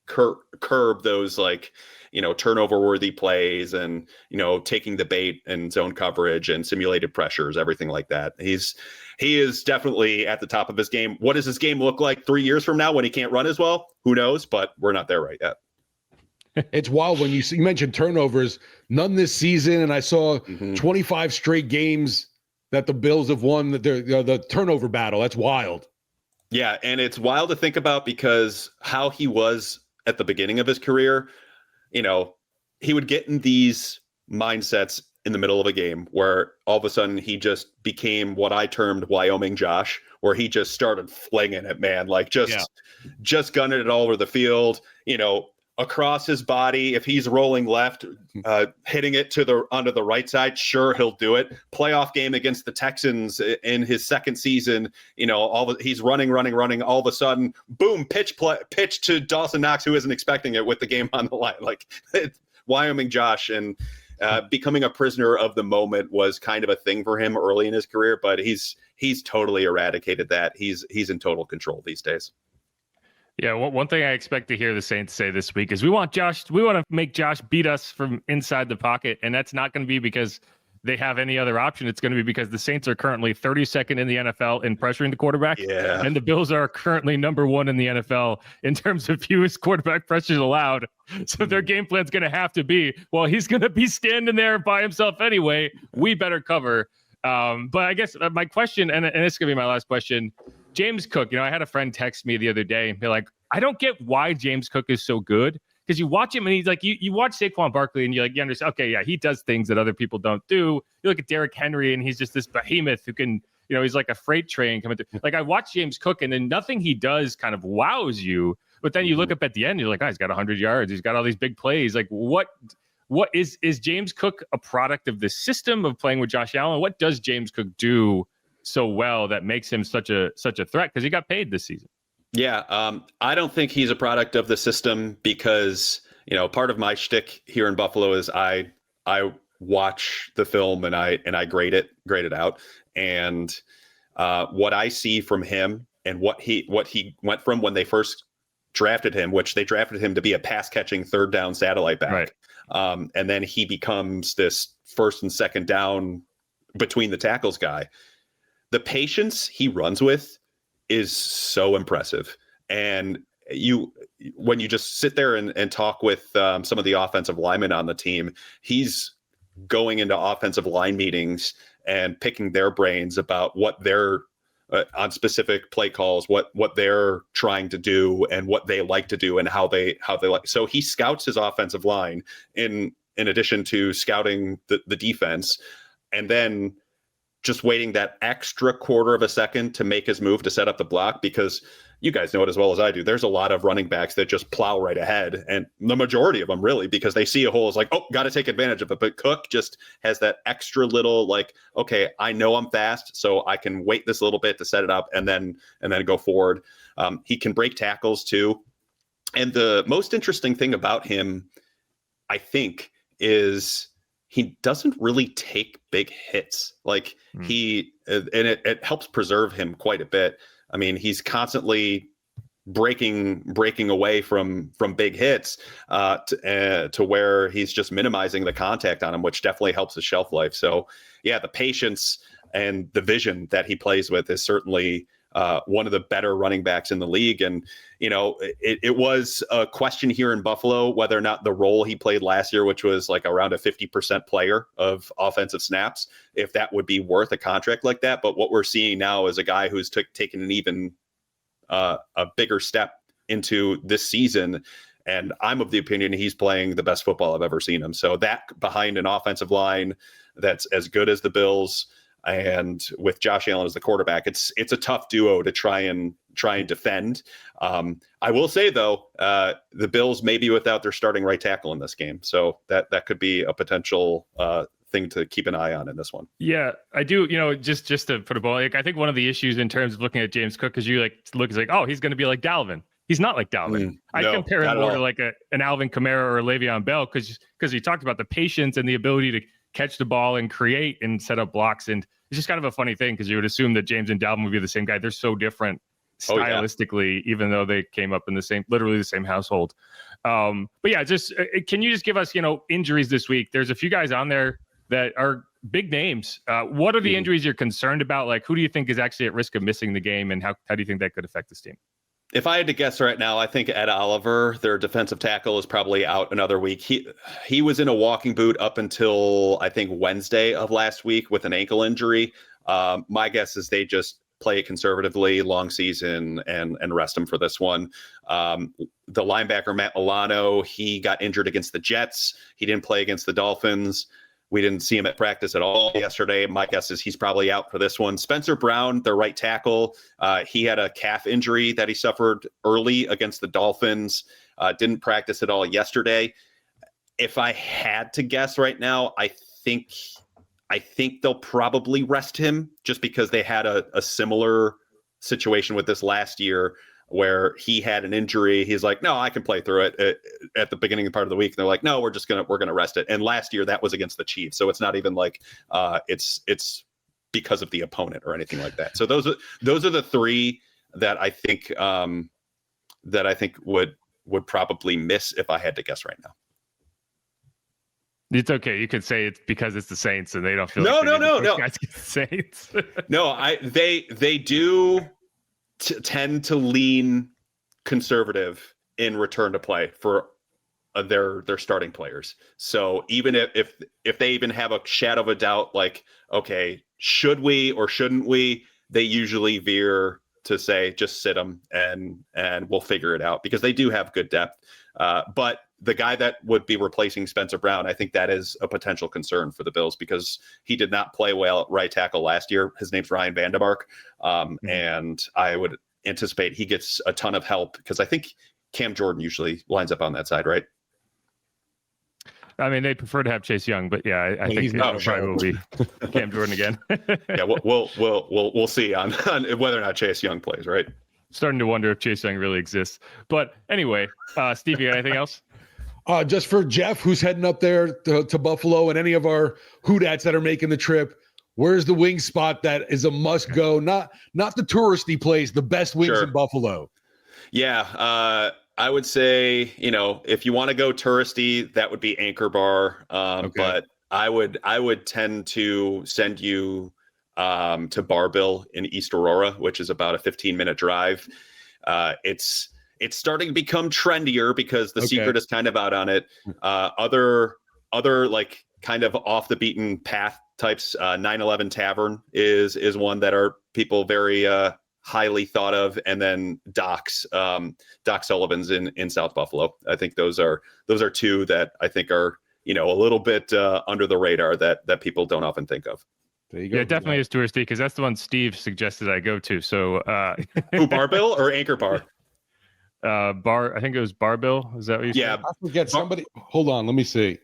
curb those turnover worthy plays and, taking the bait and zone coverage and simulated pressures, everything like that. He is definitely at the top of his game. What does his game look like 3 years from now when he can't run as well? Who knows? But we're not there right yet. It's wild when you mentioned turnovers, none this season. And I saw 25 straight games that the Bills have won the turnover battle. That's wild. Yeah. And it's wild to think about because how he was at the beginning of his career, he would get in these mindsets in the middle of a game where all of a sudden he just became what I termed Wyoming Josh, where he just started flinging it, man, like just gunning it all over the field, across his body. If he's rolling left, hitting it onto the right side, sure, he'll do it. Playoff game against the Texans in his second season, he's running. All of a sudden, boom, pitch to Dawson Knox, who isn't expecting it with the game on the line. Like Wyoming Josh, and becoming a prisoner of the moment was kind of a thing for him early in his career, but he's totally eradicated that. He's in total control these days. Yeah, one thing I expect to hear the Saints say this week is we want to make Josh beat us from inside the pocket, and that's not going to be because they have any other option. It's going to be because the Saints are currently 32nd in the NFL in pressuring the quarterback, and the Bills are currently number 1 in the NFL in terms of fewest quarterback pressures allowed. So their game plan is going to have to be, well, he's going to be standing there by himself anyway. We better cover. But I guess my question, and this is going to be my last question, James Cook, I had a friend text me the other day and be like, I don't get why James Cook is so good. Because you watch him and he's like, you watch Saquon Barkley and you understand, okay, yeah, he does things that other people don't do. You look at Derrick Henry and he's just this behemoth who can, he's like a freight train coming through. Like I watch James Cook and then nothing he does kind of wows you. But then you look up at the end, you're like, oh, he's got 100 yards. He's got all these big plays. Like what is James Cook a product of the system of playing with Josh Allen? What does James Cook do so well that makes him such a threat? Because he got paid this season. Yeah, I don't think he's a product of the system because, part of my shtick here in Buffalo is I watch the film and I grade it out. And what I see from him and what he went from when they first drafted him, which they drafted him to be a pass catching third down satellite back. Right. And then he becomes this first and second down between the tackles guy. The patience he runs with is so impressive. And when you just sit there and talk with some of the offensive linemen on the team, he's going into offensive line meetings and picking their brains about what they're on specific play calls, what they're trying to do and what they like to do and how they like. So he scouts his offensive line in addition to scouting the defense, and then just waiting that extra quarter of a second to make his move to set up the block, because you guys know it as well as I do. There's a lot of running backs that just plow right ahead, and the majority of them really, because they see a hole is like, oh, got to take advantage of it. But Cook just has that extra little like, okay, I know I'm fast, so I can wait this little bit to set it up and then go forward. He can break tackles too. And the most interesting thing about him, I think, is he doesn't really take big hits. Like and it helps preserve him quite a bit. I mean, he's constantly breaking away from big hits to where he's just minimizing the contact on him, which definitely helps his shelf life. So yeah, the patience and the vision that he plays with is certainly one of the better running backs in the league. And, it was a question here in Buffalo whether or not the role he played last year, which was like around a 50% player of offensive snaps, if that would be worth a contract like that. But what we're seeing now is a guy who's taken an even a bigger step into this season. And I'm of the opinion he's playing the best football I've ever seen him. So that behind an offensive line that's as good as the Bills, and with Josh Allen as the quarterback, it's a tough duo to try and defend. I will say though, the Bills may be without their starting right tackle in this game, so that could be a potential thing to keep an eye on in this one. Yeah, I do. Just to put a ball, like I think one of the issues in terms of looking at James Cook is you look like, oh, he's going to be like Dalvin. He's not like Dalvin. I compare him more to like an Alvin Kamara or a Le'Veon Bell because you talked about the patience and the ability to catch the ball and create and set up blocks. And it's just kind of a funny thing because you would assume that James and Dalvin would be the same guy. They're so different stylistically, even though they came up in literally the same household. But yeah, just can you just give us, injuries this week? There's a few guys on there that are big names. What are the injuries you're concerned about? Like, who do you think is actually at risk of missing the game, and how do you think that could affect this team? If I had to guess right now, I think Ed Oliver, their defensive tackle, is probably out another week. He was in a walking boot up until I think Wednesday of last week with an ankle injury. My guess is they just play it conservatively, long season, and rest him for this one. The linebacker Matt Milano, he got injured against the Jets. He didn't play against the Dolphins. We didn't see him at practice at all yesterday. My guess is he's probably out for this one. Spencer Brown, their right tackle, he had a calf injury that he suffered early against the Dolphins. Didn't practice at all yesterday. If I had to guess right now, I think they'll probably rest him just because they had a similar situation with this last year where he had an injury. He's like, no, I can play through it at the beginning of part of the week. And they're like, no, we're going to rest it. And last year that was against the Chiefs. So it's not even like it's because of the opponent or anything like that. So those are the three that I think would probably miss if I had to guess right now. It's okay. You could say it's because it's the Saints and they don't feel no. Guys get the Saints. No, they do tend to lean conservative in return to play for their starting players. So even if they even have a shadow of a doubt, like, okay, should we or shouldn't we, they usually veer to say, just sit them and we'll figure it out, because they do have good depth. But the guy that would be replacing Spencer Brown, I think that is a potential concern for the Bills because he did not play well at right tackle last year. His name's Ryan Vandermark. And I would anticipate he gets a ton of help because I think Cam Jordan usually lines up on that side, right? I mean, they prefer to have Chase Young, but yeah, I think he's not it probably will be Cam Jordan again. Yeah, we'll see on whether or not Chase Young plays, right? Starting to wonder if Chase Young really exists. But anyway, Steve, you got anything else? Just for Jeff, who's heading up there to Buffalo, and any of our Hoodats that are making the trip, where's the wing spot that is a must go? Not the touristy place, the best wings in Buffalo. Yeah, I would say, if you want to go touristy, that would be Anchor Bar. But I would tend to send you to Barbill in East Aurora, which is about a 15-minute drive. It's starting to become trendier because the secret is kind of out on it. Other like kind of off the beaten path types, 911 Tavern is one that are people very highly thought of, and then Doc Sullivan's in South Buffalo. I think those are two that I think are a little bit under the radar that people don't often think of. There you go. Yeah, it definitely is touristy because that's the one Steve suggested I go to. So who, Barbill or Anchor Bar? I think it was Barbill. Is that what you said? Yeah, I forget somebody. Hold on, let me see.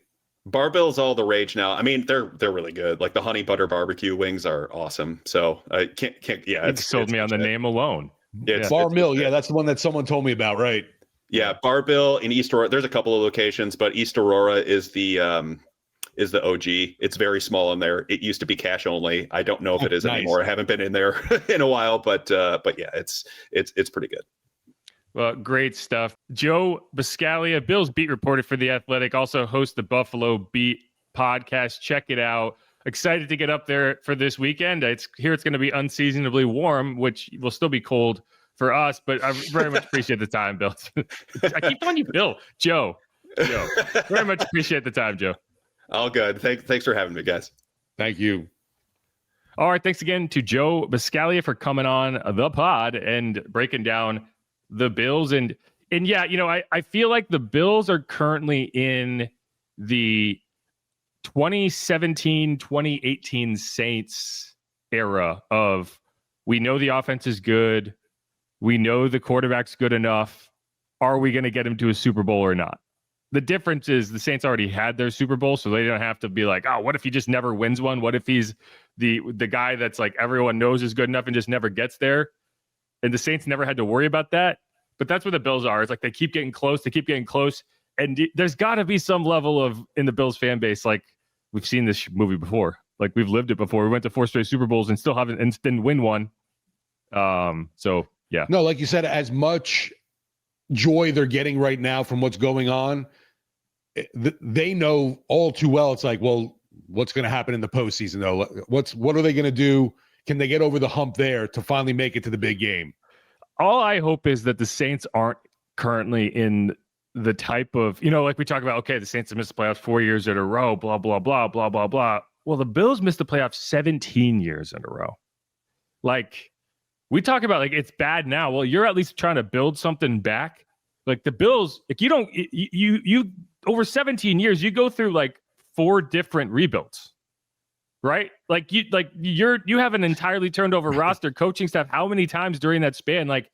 Barbill's all the rage now. I mean, they're really good. Like the honey butter barbecue wings are awesome. So I can't. Yeah, it sold me on the name alone. Yeah, Bar Mill. Yeah, that's the one that someone told me about. Right. Yeah, Barbill in East Aurora. There's a couple of locations, but East Aurora is the OG. It's very small in there. It used to be cash only. I don't know if it is anymore. I haven't been in there in a while, but yeah, it's pretty good. Well, great stuff. Joe Buscaglia, Bills beat reporter for The Athletic, also hosts the Buffalo Beat podcast. Check it out. Excited to get up there for this weekend. It's going to be unseasonably warm, which will still be cold for us, but I very much appreciate the time, Bill. I keep calling you Bill. Joe. Very much appreciate the time, Joe. All good. Thanks for having me, guys. Thank you. All right. Thanks again to Joe Buscaglia for coming on the pod and breaking down the Bills. And yeah, I feel like the Bills are currently in the 2017, 2018 Saints era of, we know the offense is good. We know the quarterback's good enough. Are we going to get him to a Super Bowl or not? The difference is the Saints already had their Super Bowl, so they don't have to be like, oh, what if he just never wins one? What if he's the guy that's like everyone knows is good enough and just never gets there? And the Saints never had to worry about that. But that's what the Bills are. It's like they keep getting close. And there's got to be some level of, in the Bills fan base, like we've seen this movie before. Like we've lived it before. We went to 4 straight Super Bowls and didn't win one. So, yeah. No, like you said, as much joy they're getting right now from what's going on, they know all too well. It's like, well, what's going to happen in the postseason, though? What are they going to do? Can they get over the hump there to finally make it to the big game? All I hope is that the Saints aren't currently in the type of, like we talk about, okay, the Saints have missed the playoffs 4 years in a row, blah, blah, blah, blah, blah, blah. Well, the Bills missed the playoffs 17 years in a row. Like, we talk about, like, it's bad now. Well, you're at least trying to build something back. Like, the Bills, like, you over 17 years, you go through, like, 4 different rebuilds. Right? You have an entirely turned over roster, coaching staff. How many times during that span? Like,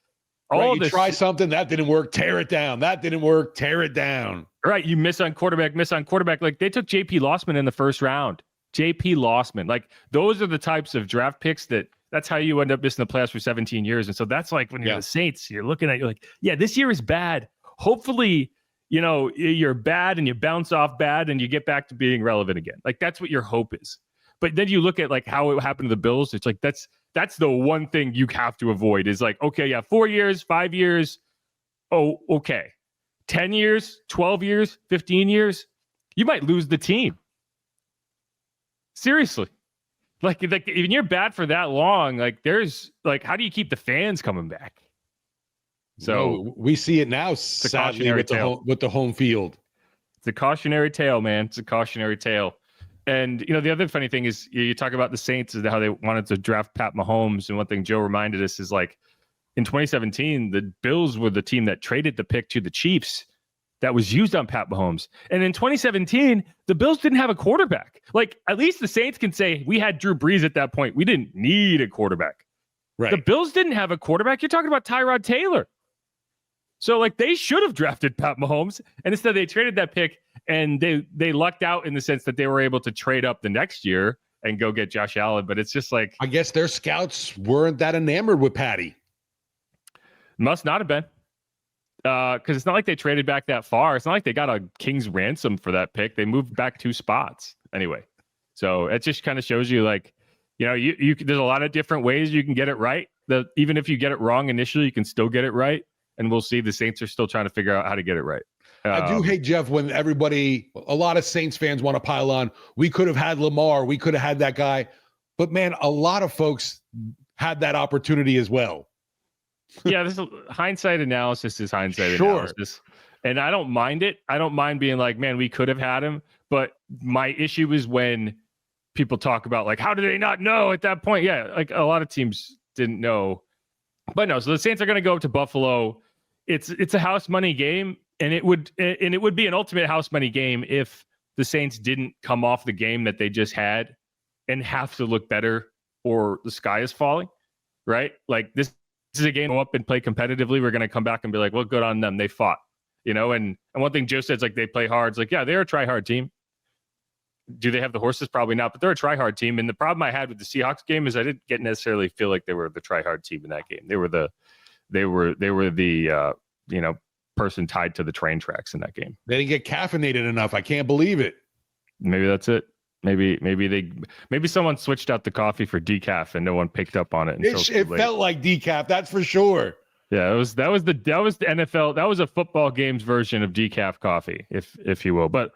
all this, try something that didn't work, tear it down. That didn't work, tear it down. Right? You miss on quarterback. Like, they took J.P. Lossman in the first round. J.P. Lossman. Like, those are the types of draft picks that's how you end up missing the playoffs for 17 years. And so that's like when you're the Saints, you're like, yeah, this year is bad. Hopefully, you're bad and you bounce off bad and you get back to being relevant again. Like, that's what your hope is. But then you look at like how it happened to the Bills. It's like that's the one thing you have to avoid is like, okay, yeah, 4 years, 5 years. Oh, okay. 10 years, 12 years, 15 years. You might lose the team. Seriously. Like even you're bad for that long, like there's like, how do you keep the fans coming back? So we see it now, sadly, with the home field. It's a cautionary tale, man. It's a cautionary tale. And, the other funny thing is you talk about the Saints and how they wanted to draft Pat Mahomes. And one thing Joe reminded us is like in 2017, the Bills were the team that traded the pick to the Chiefs that was used on Pat Mahomes. And in 2017, the Bills didn't have a quarterback. Like, at least the Saints can say we had Drew Brees at that point. We didn't need a quarterback. Right. The Bills didn't have a quarterback. You're talking about Tyrod Taylor. So, like, they should have drafted Pat Mahomes, and instead they traded that pick, And they lucked out in the sense that they were able to trade up the next year and go get Josh Allen. But it's just like, I guess their scouts weren't that enamored with Patty. Must not have been. Because it's not like they traded back that far. It's not like they got a king's ransom for that pick. They moved back 2 spots anyway. So it just kind of shows you, like, you know, you there's a lot of different ways you can get it right. Even if you get it wrong initially, you can still get it right. And we'll see. The Saints are still trying to figure out how to get it right. I do hate, Jeff, when a lot of Saints fans want to pile on. We could have had Lamar. We could have had that guy. But, man, a lot of folks had that opportunity as well. Yeah, this is hindsight analysis is hindsight analysis. And I don't mind it. I don't mind being like, man, we could have had him. But my issue is when people talk about, like, how did they not know at that point? Yeah, like a lot of teams didn't know. But no, so the Saints are going to go to Buffalo. It's a house money game, and it would be an ultimate house money game if the Saints didn't come off the game that they just had and have to look better or the sky is falling, right? Like this is a game go up and play competitively. We're going to come back and be like, well, good on them. They fought, you know? And one thing Joe said is, like, they play hard. It's like, yeah, they're a try-hard team. Do they have the horses? Probably not, but they're a try-hard team. And the problem I had with the Seahawks game is I didn't necessarily feel like they were the try-hard team in that game. They were the person tied to the train tracks in that game. They didn't get caffeinated enough. I can't believe it. Maybe that's it. Maybe someone switched out the coffee for decaf and no one picked up on it. It felt like decaf, that's for sure. Yeah, that was the NFL. That was a football games version of decaf coffee, if you will. But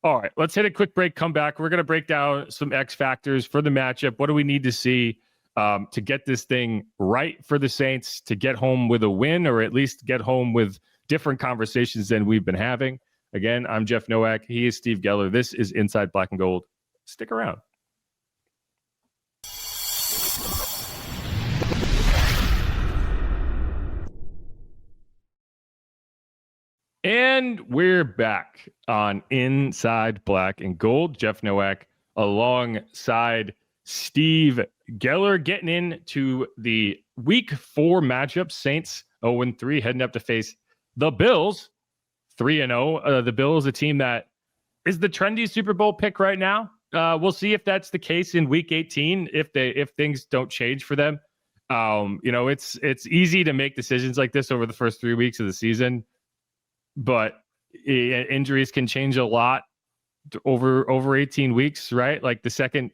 all right, let's hit a quick break. Come back. We're going to break down some X factors for the matchup. What do we need to see to get this thing right for the Saints, to get home with a win, or at least get home with different conversations than we've been having? Again, I'm Jeff Nowak. He is Steve Geller. This is Inside Black and Gold. Stick around. And we're back on Inside Black and Gold. Jeff Nowak alongside Steve Geller, getting into the Week 4 matchup. Saints 0-3, heading up to face the Bills 3-0. The Bills, a team that is the trendy Super Bowl pick right now. We'll see if that's the case in Week 18 if things don't change for them. It's easy to make decisions like this over the first 3 weeks of the season, but injuries can change a lot over 18 weeks, right? Like the second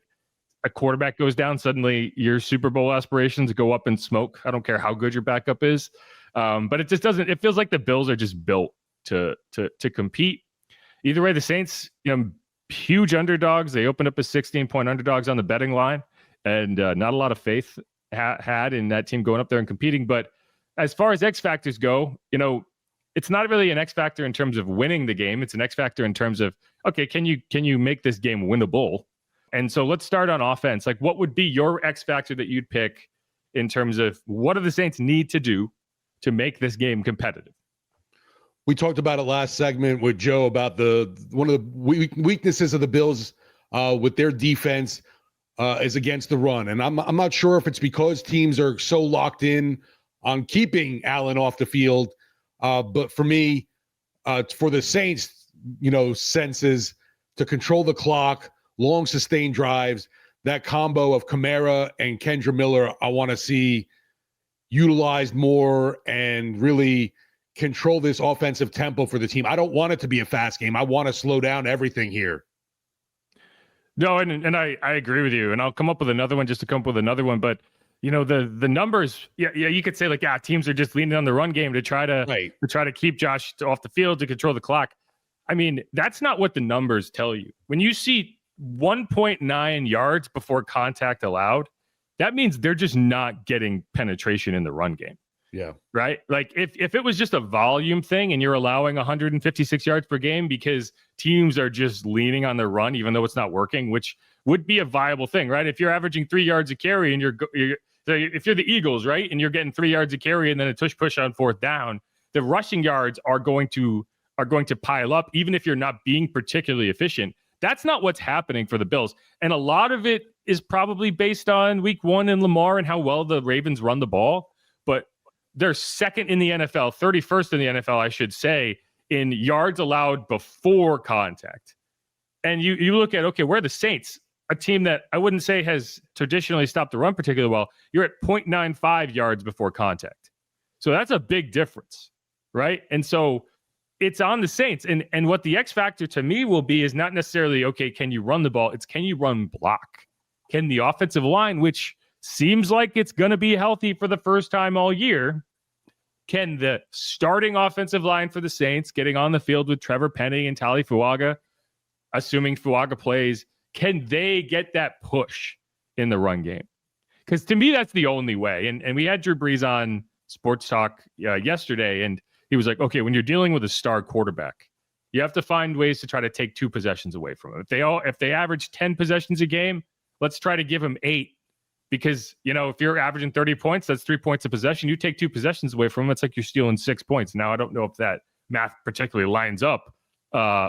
a quarterback goes down, suddenly your Super Bowl aspirations go up in smoke. I don't care how good your backup is. But it just doesn't. It feels like the Bills are just built to compete. Either way, the Saints, huge underdogs. They opened up as 16-point underdogs on the betting line, and not a lot of faith had in that team going up there and competing. But as far as X factors go, it's not really an X factor in terms of winning the game. It's an X factor in terms of, okay, can you make this game winnable? And so let's start on offense. Like, what would be your X factor that you'd pick in terms of what do the Saints need to do to make this game competitive? We talked about it last segment with Joe about one of the weaknesses of the Bills with their defense is against the run. And I'm not sure if it's because teams are so locked in on keeping Allen off the field. But for me, for the Saints, senses to control the clock, long sustained drives, that combo of Kamara and Kendra Miller, I want to see utilized more and really control this offensive tempo for the team. I don't want it to be a fast game. I want to slow down everything here. No, and I agree with you. And I'll come up with another one just to come up with another one. But the numbers, yeah, you could say, like, teams are just leaning on the run game to try to keep Josh off the field, to control the clock. I mean, that's not what the numbers tell you. When you see 1.9 yards before contact allowed, that means they're just not getting penetration in the run game. Yeah. Right. Like if it was just a volume thing and you're allowing 156 yards per game because teams are just leaning on their run, even though it's not working, which would be a viable thing, right? If you're averaging 3 yards a carry and if you're the Eagles, right, and you're getting 3 yards a carry and then a tush push on fourth down, the rushing yards are going to pile up, even if you're not being particularly efficient. That's not what's happening for the Bills. And a lot of it is probably based on week 1 and Lamar and how well the Ravens run the ball. But they're second in the NFL, 31st in the NFL, I should say, in yards allowed before contact. And you look at, okay, where are the Saints? A team that I wouldn't say has traditionally stopped the run particularly well. You're at 0.95 yards before contact. So that's a big difference, right? And so it's on the Saints. And what the X factor to me will be is not necessarily, okay, can you run the ball? It's can you run block? Can the offensive line, which seems like it's going to be healthy for the first time all year, can the starting offensive line for the Saints, getting on the field with Trevor Penning and Tali Fuaga, assuming Fuaga plays, can they get that push in the run game? Because to me, that's the only way. And we had Drew Brees on Sports Talk yesterday, and he was like, okay, when you're dealing with a star quarterback, you have to find ways to try to take 2 possessions away from him. If they average 10 possessions a game, let's try to give him 8. Because, if you're averaging 30 points, that's 3 points of possession. You take 2 possessions away from him, it's like you're stealing 6 points. Now, I don't know if that math particularly lines up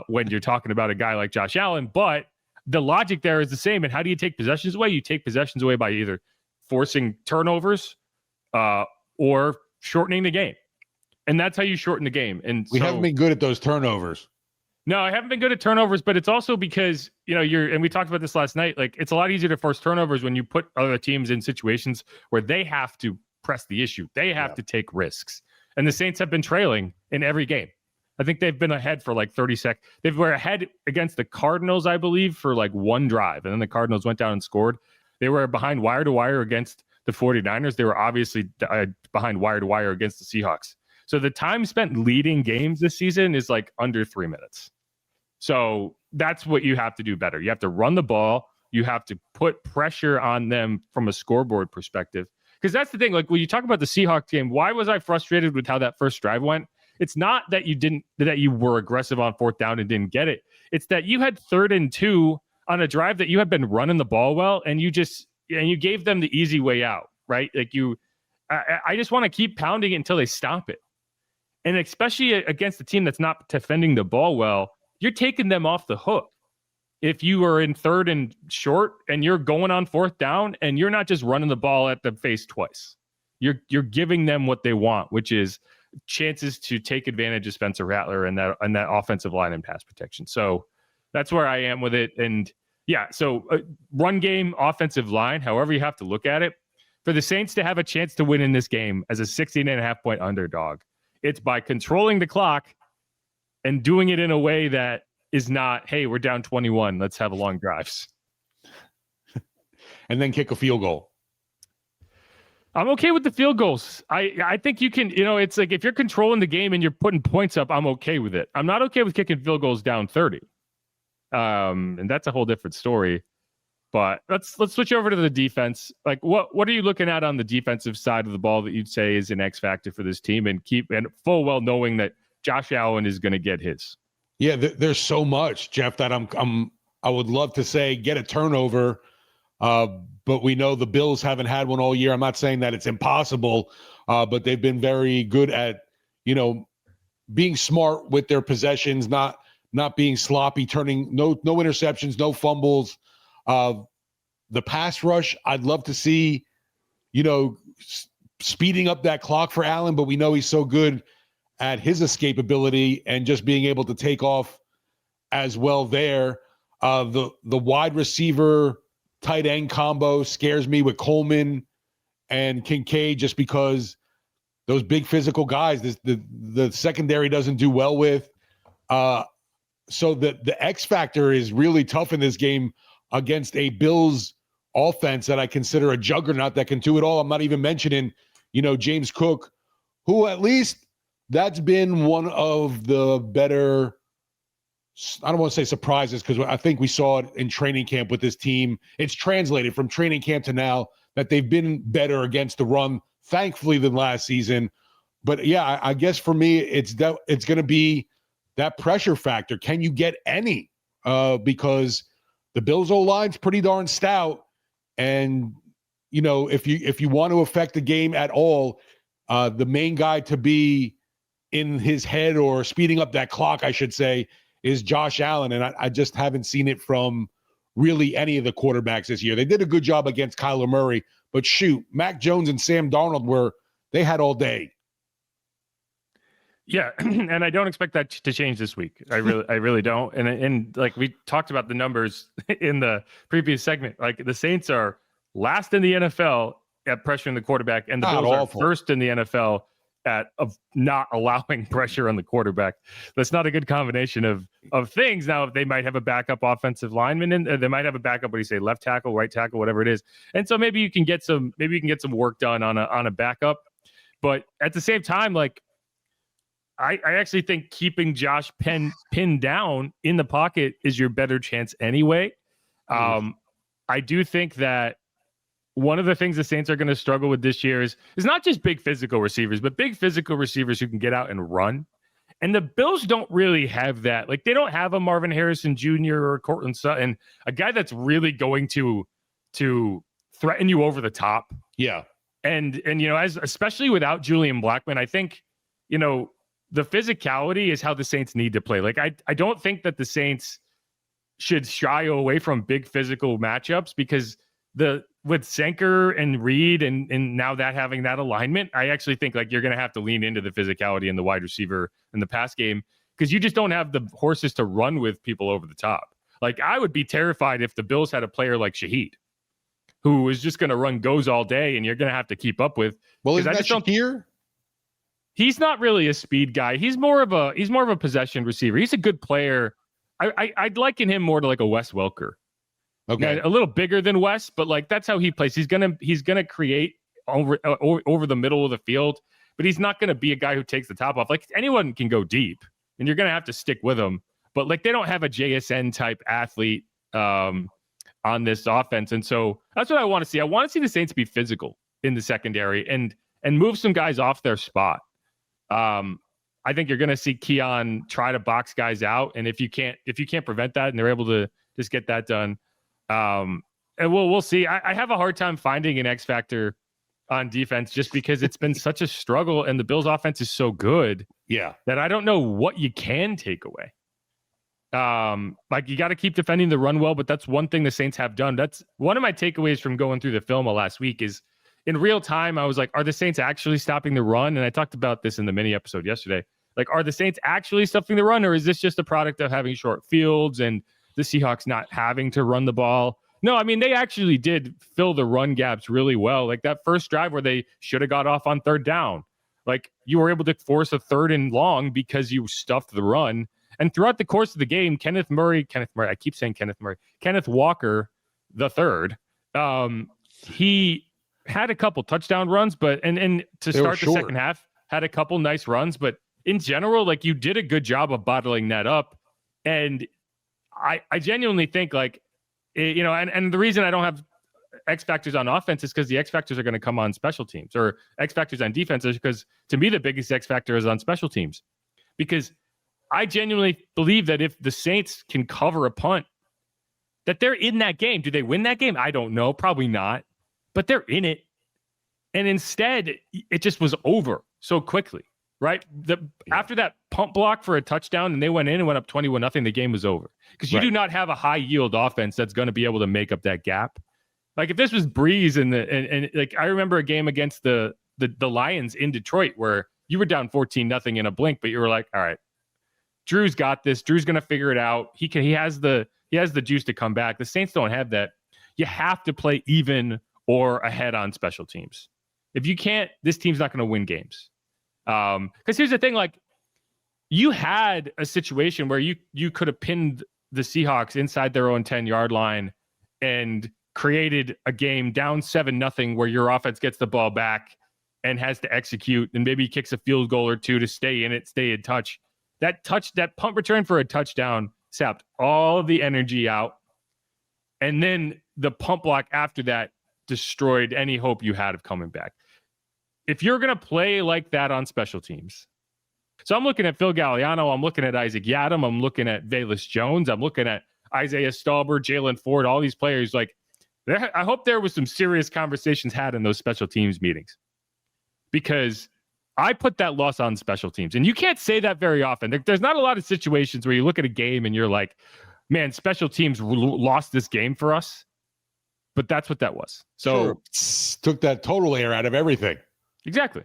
when you're talking about a guy like Josh Allen, but the logic there is the same. And how do you take possessions away? You take possessions away by either forcing turnovers or shortening the game. And that's how you shorten the game. And we haven't been good at those turnovers. No, I haven't been good at turnovers, but it's also because, and we talked about this last night, like it's a lot easier to force turnovers when you put other teams in situations where they have to press the issue. They have to take risks. And the Saints have been trailing in every game. I think they've been ahead for like 30 seconds. They were ahead against the Cardinals, I believe, for like 1 drive. And then the Cardinals went down and scored. They were behind wire to wire against the 49ers. They were obviously behind wire to wire against the Seahawks. So the time spent leading games this season is like under 3 minutes. So that's what you have to do better. You have to run the ball. You have to put pressure on them from a scoreboard perspective. Because that's the thing. Like when you talk about the Seahawks game, why was I frustrated with how that first drive went? It's not that you were aggressive on 4th down and didn't get it. It's that you had 3rd and 2 on a drive that you had been running the ball well, and you gave them the easy way out, right? Like I just want to keep pounding it until they stop it. And especially against a team that's not defending the ball well, you're taking them off the hook. If you are in 3rd and short and you're going on 4th down and you're not just running the ball at the face twice, you're giving them what they want, which is chances to take advantage of Spencer Rattler and that offensive line and pass protection. So that's where I am with it. And so run game, offensive line, however you have to look at it, for the Saints to have a chance to win in this game as a 16.5-point underdog, it's by controlling the clock and doing it in a way that is not, hey, we're down 21, let's have long drives. And then kick a field goal. I'm okay with the field goals. I think you can, it's like if you're controlling the game and you're putting points up, I'm okay with it. I'm not okay with kicking field goals down 30. And that's a whole different story. But let's switch over to the defense. Like what are you looking at on the defensive side of the ball that you'd say is an X factor for this team and full well knowing that Josh Allen is going to get his? Yeah, there's so much, Jeff, that I would love to say get a turnover. But we know the Bills haven't had one all year. I'm not saying that it's impossible, but they've been very good at, being smart with their possessions, not being sloppy, turning no interceptions, no fumbles. The pass rush, I'd love to see, speeding up that clock for Allen, but we know he's so good at his escapability and just being able to take off as well there. The wide receiver tight end combo scares me with Coleman and Kincaid just because those big physical guys, the secondary doesn't do well with. So the X factor is really tough in this game against a Bills offense that I consider a juggernaut that can do it all. I'm not even mentioning, James Cook, who at least that's been one of the better, I don't want to say surprises because I think we saw it in training camp with this team. It's translated from training camp to now that they've been better against the run, thankfully, than last season. But yeah, I guess for me, it's going to be that pressure factor. Can you get any? Because the Bills' O-line's pretty darn stout. And, if you want to affect the game at all, the main guy to be in his head or speeding up that clock, I should say, is Josh Allen. And I just haven't seen it from really any of the quarterbacks this year. They did a good job against Kyler Murray, but shoot, Mac Jones and Sam Darnold they had all day. Yeah, and I don't expect that to change this week. I really don't. And like we talked about the numbers in the previous segment, like the Saints are last in the NFL at pressuring the quarterback, and the Not Bills awful. are first in the NFL of not allowing pressure on the quarterback. That's not a good combination of things. Now, they might have a backup offensive lineman, and they might have a backup. What do you say, left tackle, right tackle, whatever it is. And so maybe you can get some work done on a backup. But at the same time, like. I actually think keeping Josh pinned down in the pocket is your better chance anyway. I do think that one of the things the Saints are going to struggle with this year is not just big physical receivers, but big physical receivers who can get out and run. And the Bills don't really have that. Like, they don't have a Marvin Harrison Jr. or Cortland Sutton, a guy that's really going to threaten you over the top. Yeah. And especially without Julian Blackmon, I think, the physicality is how the Saints need to play. Like, I don't think that the Saints should shy away from big physical matchups, because with Senker and Reed and now that having that alignment, I actually think like you're going to have to lean into the physicality in the wide receiver in the pass game, because you just don't have the horses to run with people over the top. Like, I would be terrified if the Bills had a player like Shaheed, who is just going to run goes all day, and you're going to have to keep up with. Well, isn't that Shakir? He's not really a speed guy. He's more of a possession receiver. He's a good player. I'd liken him more to like a Wes Welker. Okay, now, a little bigger than Wes, but like that's how he plays. He's gonna create over the middle of the field, but he's not gonna be a guy who takes the top off. Like, anyone can go deep, and you're gonna have to stick with him. But like, they don't have a JSN type athlete on this offense, and so that's what I want to see. I want to see the Saints be physical in the secondary and move some guys off their spot. I think you're going to see Keon try to box guys out, and if you can't prevent that, and they're able to just get that done, and we'll see. I have a hard time finding an X factor on defense, just because it's been such a struggle, and the Bills' offense is so good, that I don't know what you can take away. Like, you got to keep defending the run well, but that's one thing the Saints have done. That's one of my takeaways from going through the film last week is. In real time, I was like, are the Saints actually stopping the run? And I talked about this in the mini episode yesterday. Like, are the Saints actually stopping the run, or is this just a product of having short fields and the Seahawks not having to run the ball? No, I mean, they actually did fill the run gaps really well. Like, that first drive where they should have got off on third down. Like, you were able to force a third and long because you stuffed the run. And throughout the course of the game, Kenneth Walker, the third, he had a couple touchdown runs, but and to start the second half, had a couple nice runs, but in general, like, you did a good job of bottling that up. And I genuinely think, like, and the reason I don't have X factors on offense is because the X factors are going to come on special teams, or X factors on defense is because, to me, the biggest X factor is on special teams, because I genuinely believe that if the Saints can cover a punt, that they're in that game. Do they win that game? I don't know. Probably not. But they're in it. And instead, it just was over so quickly, right? After that pump block for a touchdown, and they went in and went up 21-0, the game was over. Because you do not have a high yield offense that's going to be able to make up that gap. Like, if this was Breeze and like, I remember a game against the Lions in Detroit where you were down 14-0 in a blink, but you were like, all right, Drew's got this. Drew's going to figure it out. He has the juice to come back. The Saints don't have that. You have to play even or ahead on special teams. If you can't, this team's not going to win games. Because here's the thing, like, you had a situation where you could have pinned the Seahawks inside their own 10-yard line and created a game down 7-0 where your offense gets the ball back and has to execute, and maybe kicks a field goal or two to stay in touch. That punt return for a touchdown sapped all the energy out. And then the pump block after that destroyed any hope you had of coming back. If you're going to play like that on special teams. So I'm looking at Phil Galliano. I'm looking at Isaac Yadam. I'm looking at Velus Jones. I'm looking at Isaiah Stauber, Jalen Ford, all these players. Like, I hope there was some serious conversations had in those special teams meetings, because I put that loss on special teams. And you can't say that very often. There's not a lot of situations where you look at a game and you're like, man, special teams lost this game for us. But that's what that was. So took that total air out of everything. Exactly.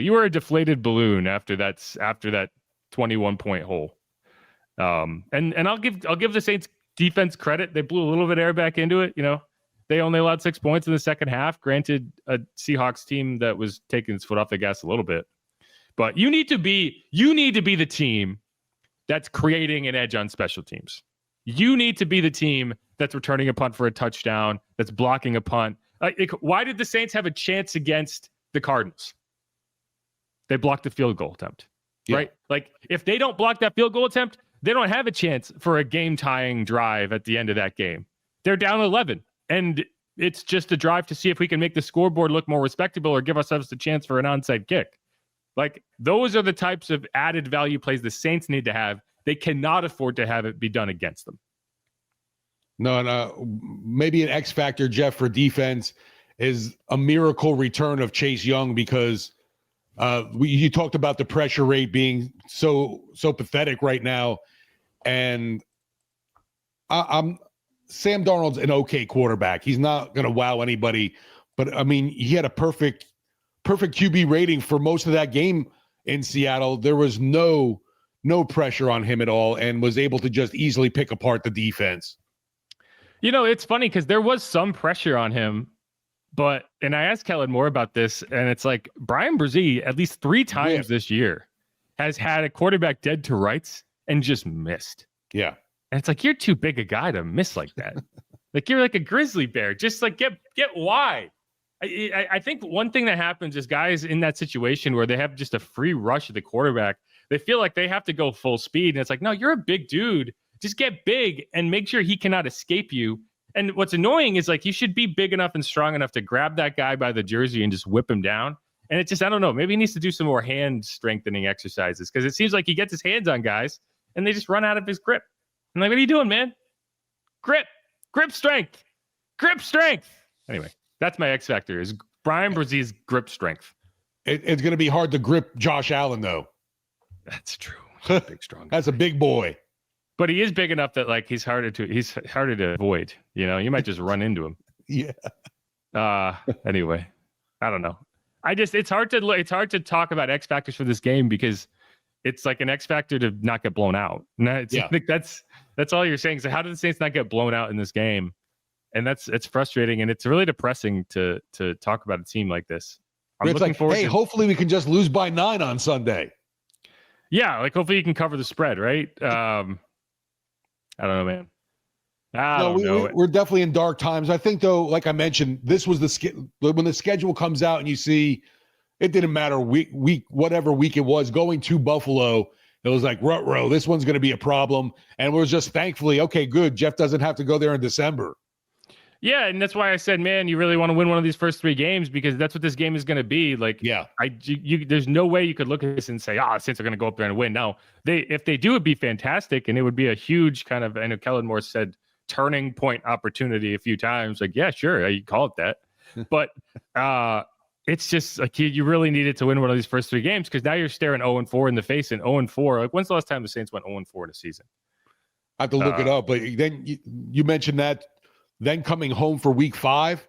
You were a deflated balloon after that 21-point hole. And I'll give the Saints defense credit. They blew a little bit of air back into it. They only allowed 6 points in the second half. Granted, a Seahawks team that was taking its foot off the gas a little bit. But you need to be the team that's creating an edge on special teams. You need to be the team that's returning a punt for a touchdown, that's blocking a punt. Why did the Saints have a chance against the Cardinals? They blocked the field goal attempt, right? Like, if they don't block that field goal attempt, they don't have a chance for a game-tying drive at the end of that game. They're down 11, and it's just a drive to see if we can make the scoreboard look more respectable or give ourselves a chance for an onside kick. Like, those are the types of added value plays the Saints need to have. They cannot afford to have it be done against them. No, maybe an X factor, Jeff, for defense is a miracle return of Chase Young, because you talked about the pressure rate being so pathetic right now, and I'm Sam Darnold's an okay quarterback. He's not going to wow anybody, but I mean, he had a perfect QB rating for most of that game in Seattle. There was no pressure on him at all, and was able to just easily pick apart the defense. It's funny because there was some pressure on him, and I asked Kellen more about this, and it's like Brian Brzee at least 3 times this year has had a quarterback dead to rights and just missed. Yeah. And it's like, you're too big a guy to miss like that. Like, you're like a grizzly bear. Just like get wide. I think one thing that happens is guys in that situation where they have just a free rush of the quarterback, they feel like they have to go full speed. And it's like, no, you're a big dude. Just get big and make sure he cannot escape you. And what's annoying is, like, you should be big enough and strong enough to grab that guy by the jersey and just whip him down. And it just, I don't know, maybe he needs to do some more hand strengthening exercises, because it seems like he gets his hands on guys and they just run out of his grip. I'm like, what are you doing, man? Grip strength. Anyway, that's my X factor, is Brian Brzee's grip strength. It's going to be hard to grip Josh Allen, though. That's true. He's a big, strong guy. That's a big boy. But he is big enough that, like, he's harder to avoid. You might just run into him. Yeah. Anyway, I don't know. It's hard to talk about X factors for this game, because it's like an X factor to not get blown out. And I think that's all you're saying. So how did the Saints not get blown out in this game? And it's frustrating, and it's really depressing to talk about a team like this. I'm looking forward to, hopefully we can just lose by 9 on Sunday. Yeah, like, hopefully you can cover the spread, right? I don't know, man. We're definitely in dark times. I think, though, like I mentioned, this was when the schedule comes out and you see it didn't matter whatever week it was, going to Buffalo, it was like, ruh-roh, this one's going to be a problem. And we're just thankfully, okay, good, Jeff doesn't have to go there in December. Yeah, and that's why I said, man, you really want to win one of these first 3 games, because that's what this game is going to be. Like, yeah, there's no way you could look at this and say, the Saints are going to go up there and win. No, if they do, it'd be fantastic, and it would be a huge kind of, I know Kellen Moore said, turning point opportunity a few times. Like, yeah, sure, you call it that, but it's just like you really needed to win one of these first 3 games, because now you're staring 0-4 in the face, and 0-4. Like, when's the last time the Saints went 0-4 in a season? I have to look it up, but then you mentioned that. Then coming home for week 5,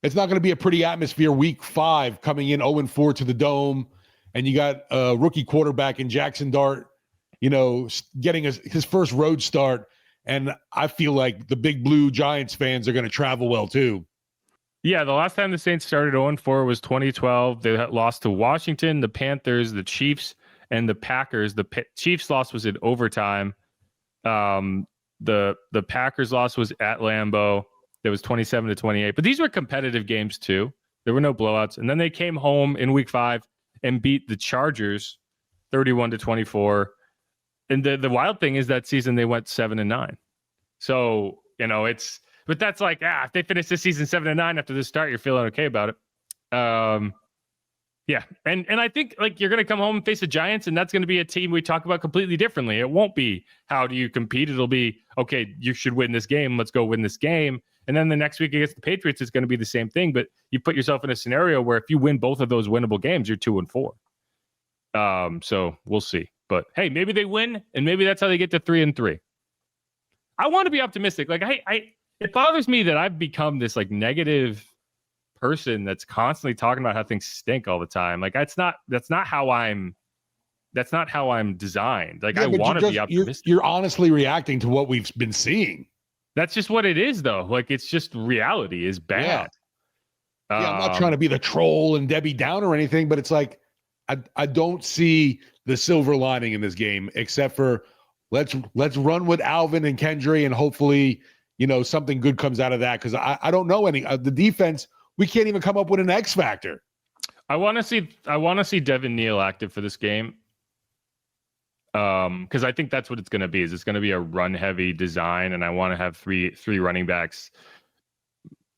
it's not going to be a pretty atmosphere week 5, coming in 0-4 to the Dome. And you got a rookie quarterback in Jackson Dart, getting his first road start. And I feel like the Big Blue Giants fans are going to travel well too. Yeah, the last time the Saints started 0-4 was 2012. They had lost to Washington, the Panthers, the Chiefs, and the Packers. The Chiefs loss was in overtime. The Packers loss was at Lambeau. It was 27-28. But these were competitive games too. There were no blowouts. And then they came home in week 5 and beat the Chargers 31-24. And the wild thing is that season they went 7-9. So, but that's like, if they finish this season 7-9 after this start, you're feeling okay about it. Yeah. And I think, like, you're going to come home and face the Giants, and that's going to be a team we talk about completely differently. It won't be, how do you compete? It'll be, okay, you should win this game. Let's go win this game. And then the next week against the Patriots, it's going to be the same thing. But you put yourself in a scenario where if you win both of those winnable games, you're 2-4. So we'll see. But hey, maybe they win, and maybe that's how they get to 3-3. I want to be optimistic. Like, it bothers me that I've become this, like, negative person that's constantly talking about how things stink all the time. Like that's not how I'm designed. Like I want to be optimistic. You're honestly reacting to what we've been seeing. That's just what it is, though. Like it's just reality is bad. Yeah, I'm not trying to be the troll and Debbie Downer or anything, but it's like I don't see the silver lining in this game except for let's run with Alvin and Kendry and hopefully something good comes out of that, because I don't know any the defense. We can't even come up with an X factor. I want to see Devin Neal active for this game. Because I think that's what it's going to be. It's going to be a run-heavy design, and I want to have three running backs,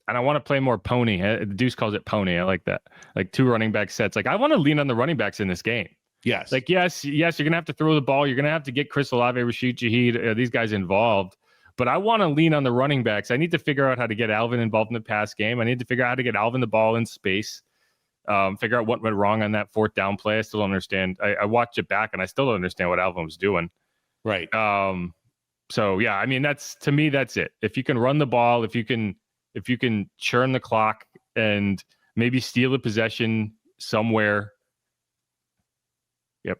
and I want to play more pony. The Deuce calls it pony. I like that. Like 2 running back sets. Like I want to lean on the running backs in this game. Yes. Like yes, you're going to have to throw the ball. You're going to have to get Chris Olave, Rashid Shaheed, these guys involved. But I want to lean on the running backs. I need to figure out how to get Alvin involved in the pass game. I need to figure out how to get Alvin the ball in space. Figure out what went wrong on that 4th down play. I still don't understand. I watched it back and I still don't understand what Alvin was doing. Right. So yeah, I mean, to me, that's it. If you can run the ball, if you can churn the clock and maybe steal a possession somewhere. Yep.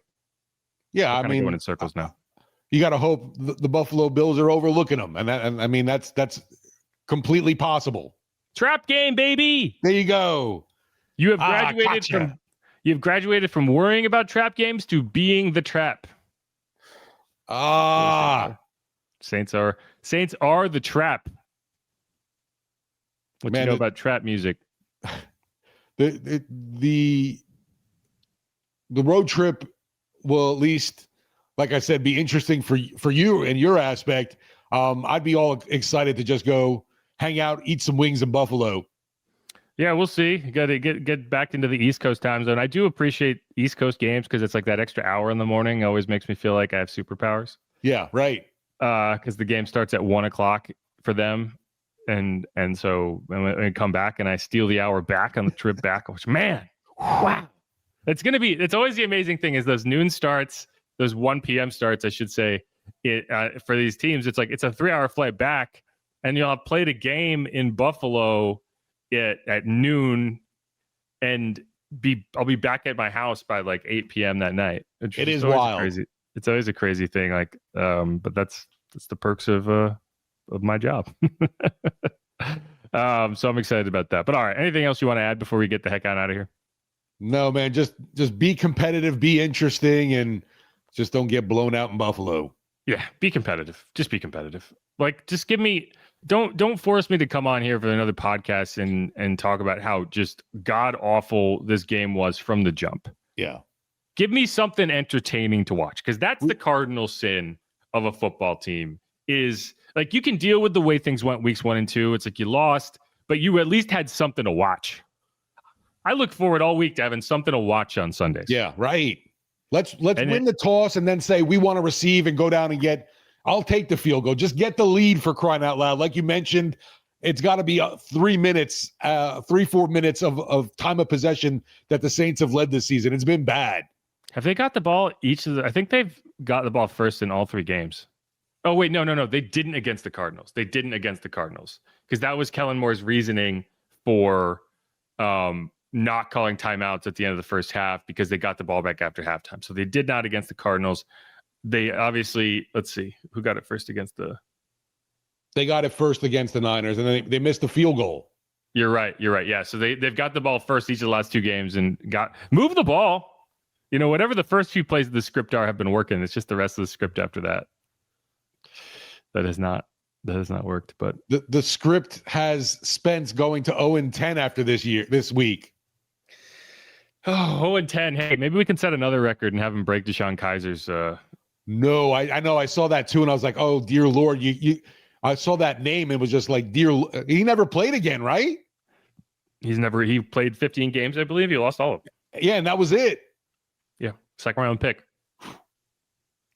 Yeah. I mean, going in circles now. You got to hope the Buffalo Bills are overlooking them. And I mean, that's completely possible. Trap game, baby. There you go. You have graduated from worrying about trap games to being the trap. Saints are the trap. What do you know about trap music? The road trip will at least, like I said, be interesting for you and your aspect. I'd be all excited to just go hang out, eat some wings in Buffalo. Yeah, we'll see. You got to get back into the East Coast time zone. I do appreciate East Coast games because it's like that extra hour in the morning always makes me feel like I have superpowers. Yeah, right. Because the game starts at 1:00 for them, and so when I come back and I steal the hour back on the trip back, which man, wow, it's always the amazing thing is those noon starts, those 1 p.m. starts, I should say, for these teams. It's like it's a 3-hour flight back, and you'll have played a game in Buffalo at noon, and I'll be back at my house by like 8 p.m. that night. It is wild. Crazy. It's always a crazy thing. Like, but that's the perks of my job. So I'm excited about that. But all right, anything else you want to add before we get the heck out of here? No, man. Just be competitive, be interesting, and just don't get blown out in Buffalo. Yeah, be competitive. Just be competitive. Like, just give me. Don't force me to come on here for another podcast and talk about how just god awful this game was from the jump. Yeah. Give me something entertaining to watch, because that's the cardinal sin of a football team is like you can deal with the way things went weeks 1 and 2. It's like you lost, but you at least had something to watch. I look forward all week to having something to watch on Sundays. Yeah, right. Let's win the toss and then say we want to receive and go down and get. I'll take the field goal. Just get the lead, for crying out loud. Like you mentioned, it's got to be 4 minutes of time of possession that the Saints have led this season. It's been bad. Have they got the ball I think they've got the ball first in all 3 games. Oh, wait, no. They didn't against the Cardinals. Because that was Kellen Moore's reasoning for not calling timeouts at the end of the first half, because they got the ball back after halftime. So they did not against the Cardinals. They obviously, let's see, who got it first against They got it first against the Niners, and then they missed the field goal. You're right. Yeah. So they've got the ball first each of the last 2 games and move the ball. Whatever the first few plays of the script have been working. It's just the rest of the script after that has not worked. But the script has Spence going to 0-10 after this week. Oh, 0-10. Hey, maybe we can set another record and have him break Deshaun Kaiser's. No, I know. I saw that too, and I was like, "Oh, dear Lord!" I saw that name and was just like, "Dear." He never played again, right? He played 15 games, I believe. He lost all of them. Yeah, and that was it. Yeah, second round pick.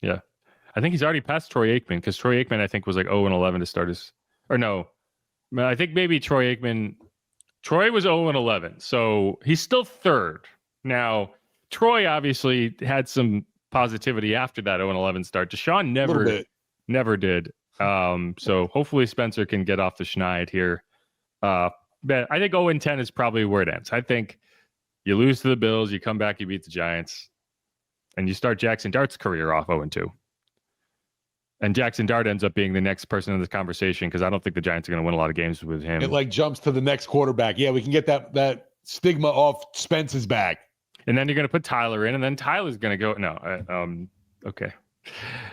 Yeah, I think he's already passed Troy Aikman, because Troy Aikman I think was like 0-11 to start his. Or no, I think maybe Troy was 0-11, so he's still third. Now, Troy obviously had some positivity after that 0-11 start. Deshaun never did. So hopefully Spencer can get off the schneid here bet. I think 0-10 is probably where it ends. I think you lose to the Bills, you come back, you beat the Giants, and you start Jackson Dart's career off 0-2. And Jackson Dart ends up being the next person in this conversation because I don't think the Giants are going to win a lot of games with him. It like jumps to the next quarterback. Yeah, we can get that stigma off Spence's back. And then you're going to put Tyler in, and then Tyler's going to go. No, okay.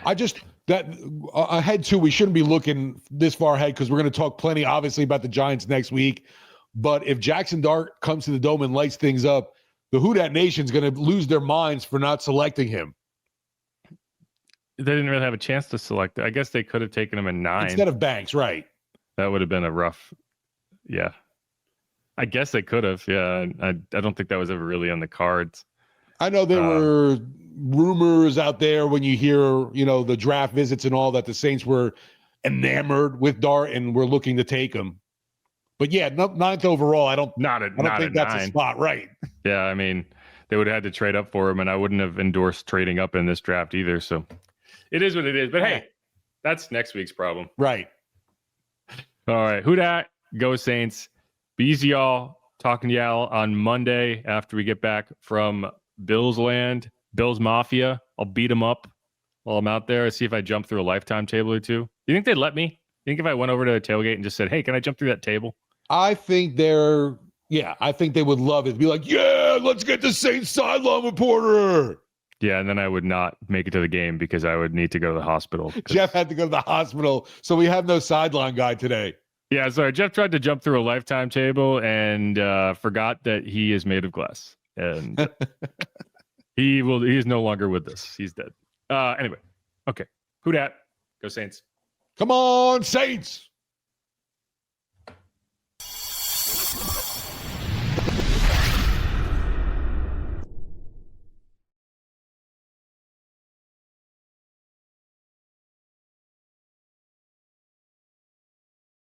I just ahead too. We shouldn't be looking this far ahead because we're going to talk plenty, obviously, about the Giants next week. But if Jackson Dart comes to the Dome and lights things up, the Who Dat Nation's going to lose their minds for not selecting him. They didn't really have a chance to select. I guess they could have taken him in 9 instead of Banks, right? That would have been a rough. Yeah, I guess they could have. Yeah, I don't think that was ever really on the cards. I know there were rumors out there when you hear, the draft visits and all that the Saints were enamored with Dart and were looking to take him. But yeah, 9th overall, I don't think that's 9. A spot, right? Yeah, I mean, they would have had to trade up for him, and I wouldn't have endorsed trading up in this draft either. So it is what it is. But hey, that's next week's problem. Right. All right. Who dat? Go Saints. Be easy, y'all. Talking to y'all on Monday after we get back from Bills land, Bills Mafia. I'll beat them up while I'm out there. See if I jump through a lifetime table or two. You think they'd let me? You think if I went over to the tailgate and just said, hey, can I jump through that table? I think they would love it. Be like, yeah, let's get the Saints sideline reporter. Yeah, and then I would not make it to the game because I would need to go to the hospital. Jeff had to go to the hospital, so we have no sideline guy today. Yeah, sorry. Jeff tried to jump through a lifetime table and forgot that he is made of glass. And he is no longer with us. He's dead. Anyway, okay. Who dat? Go Saints. Come on, Saints.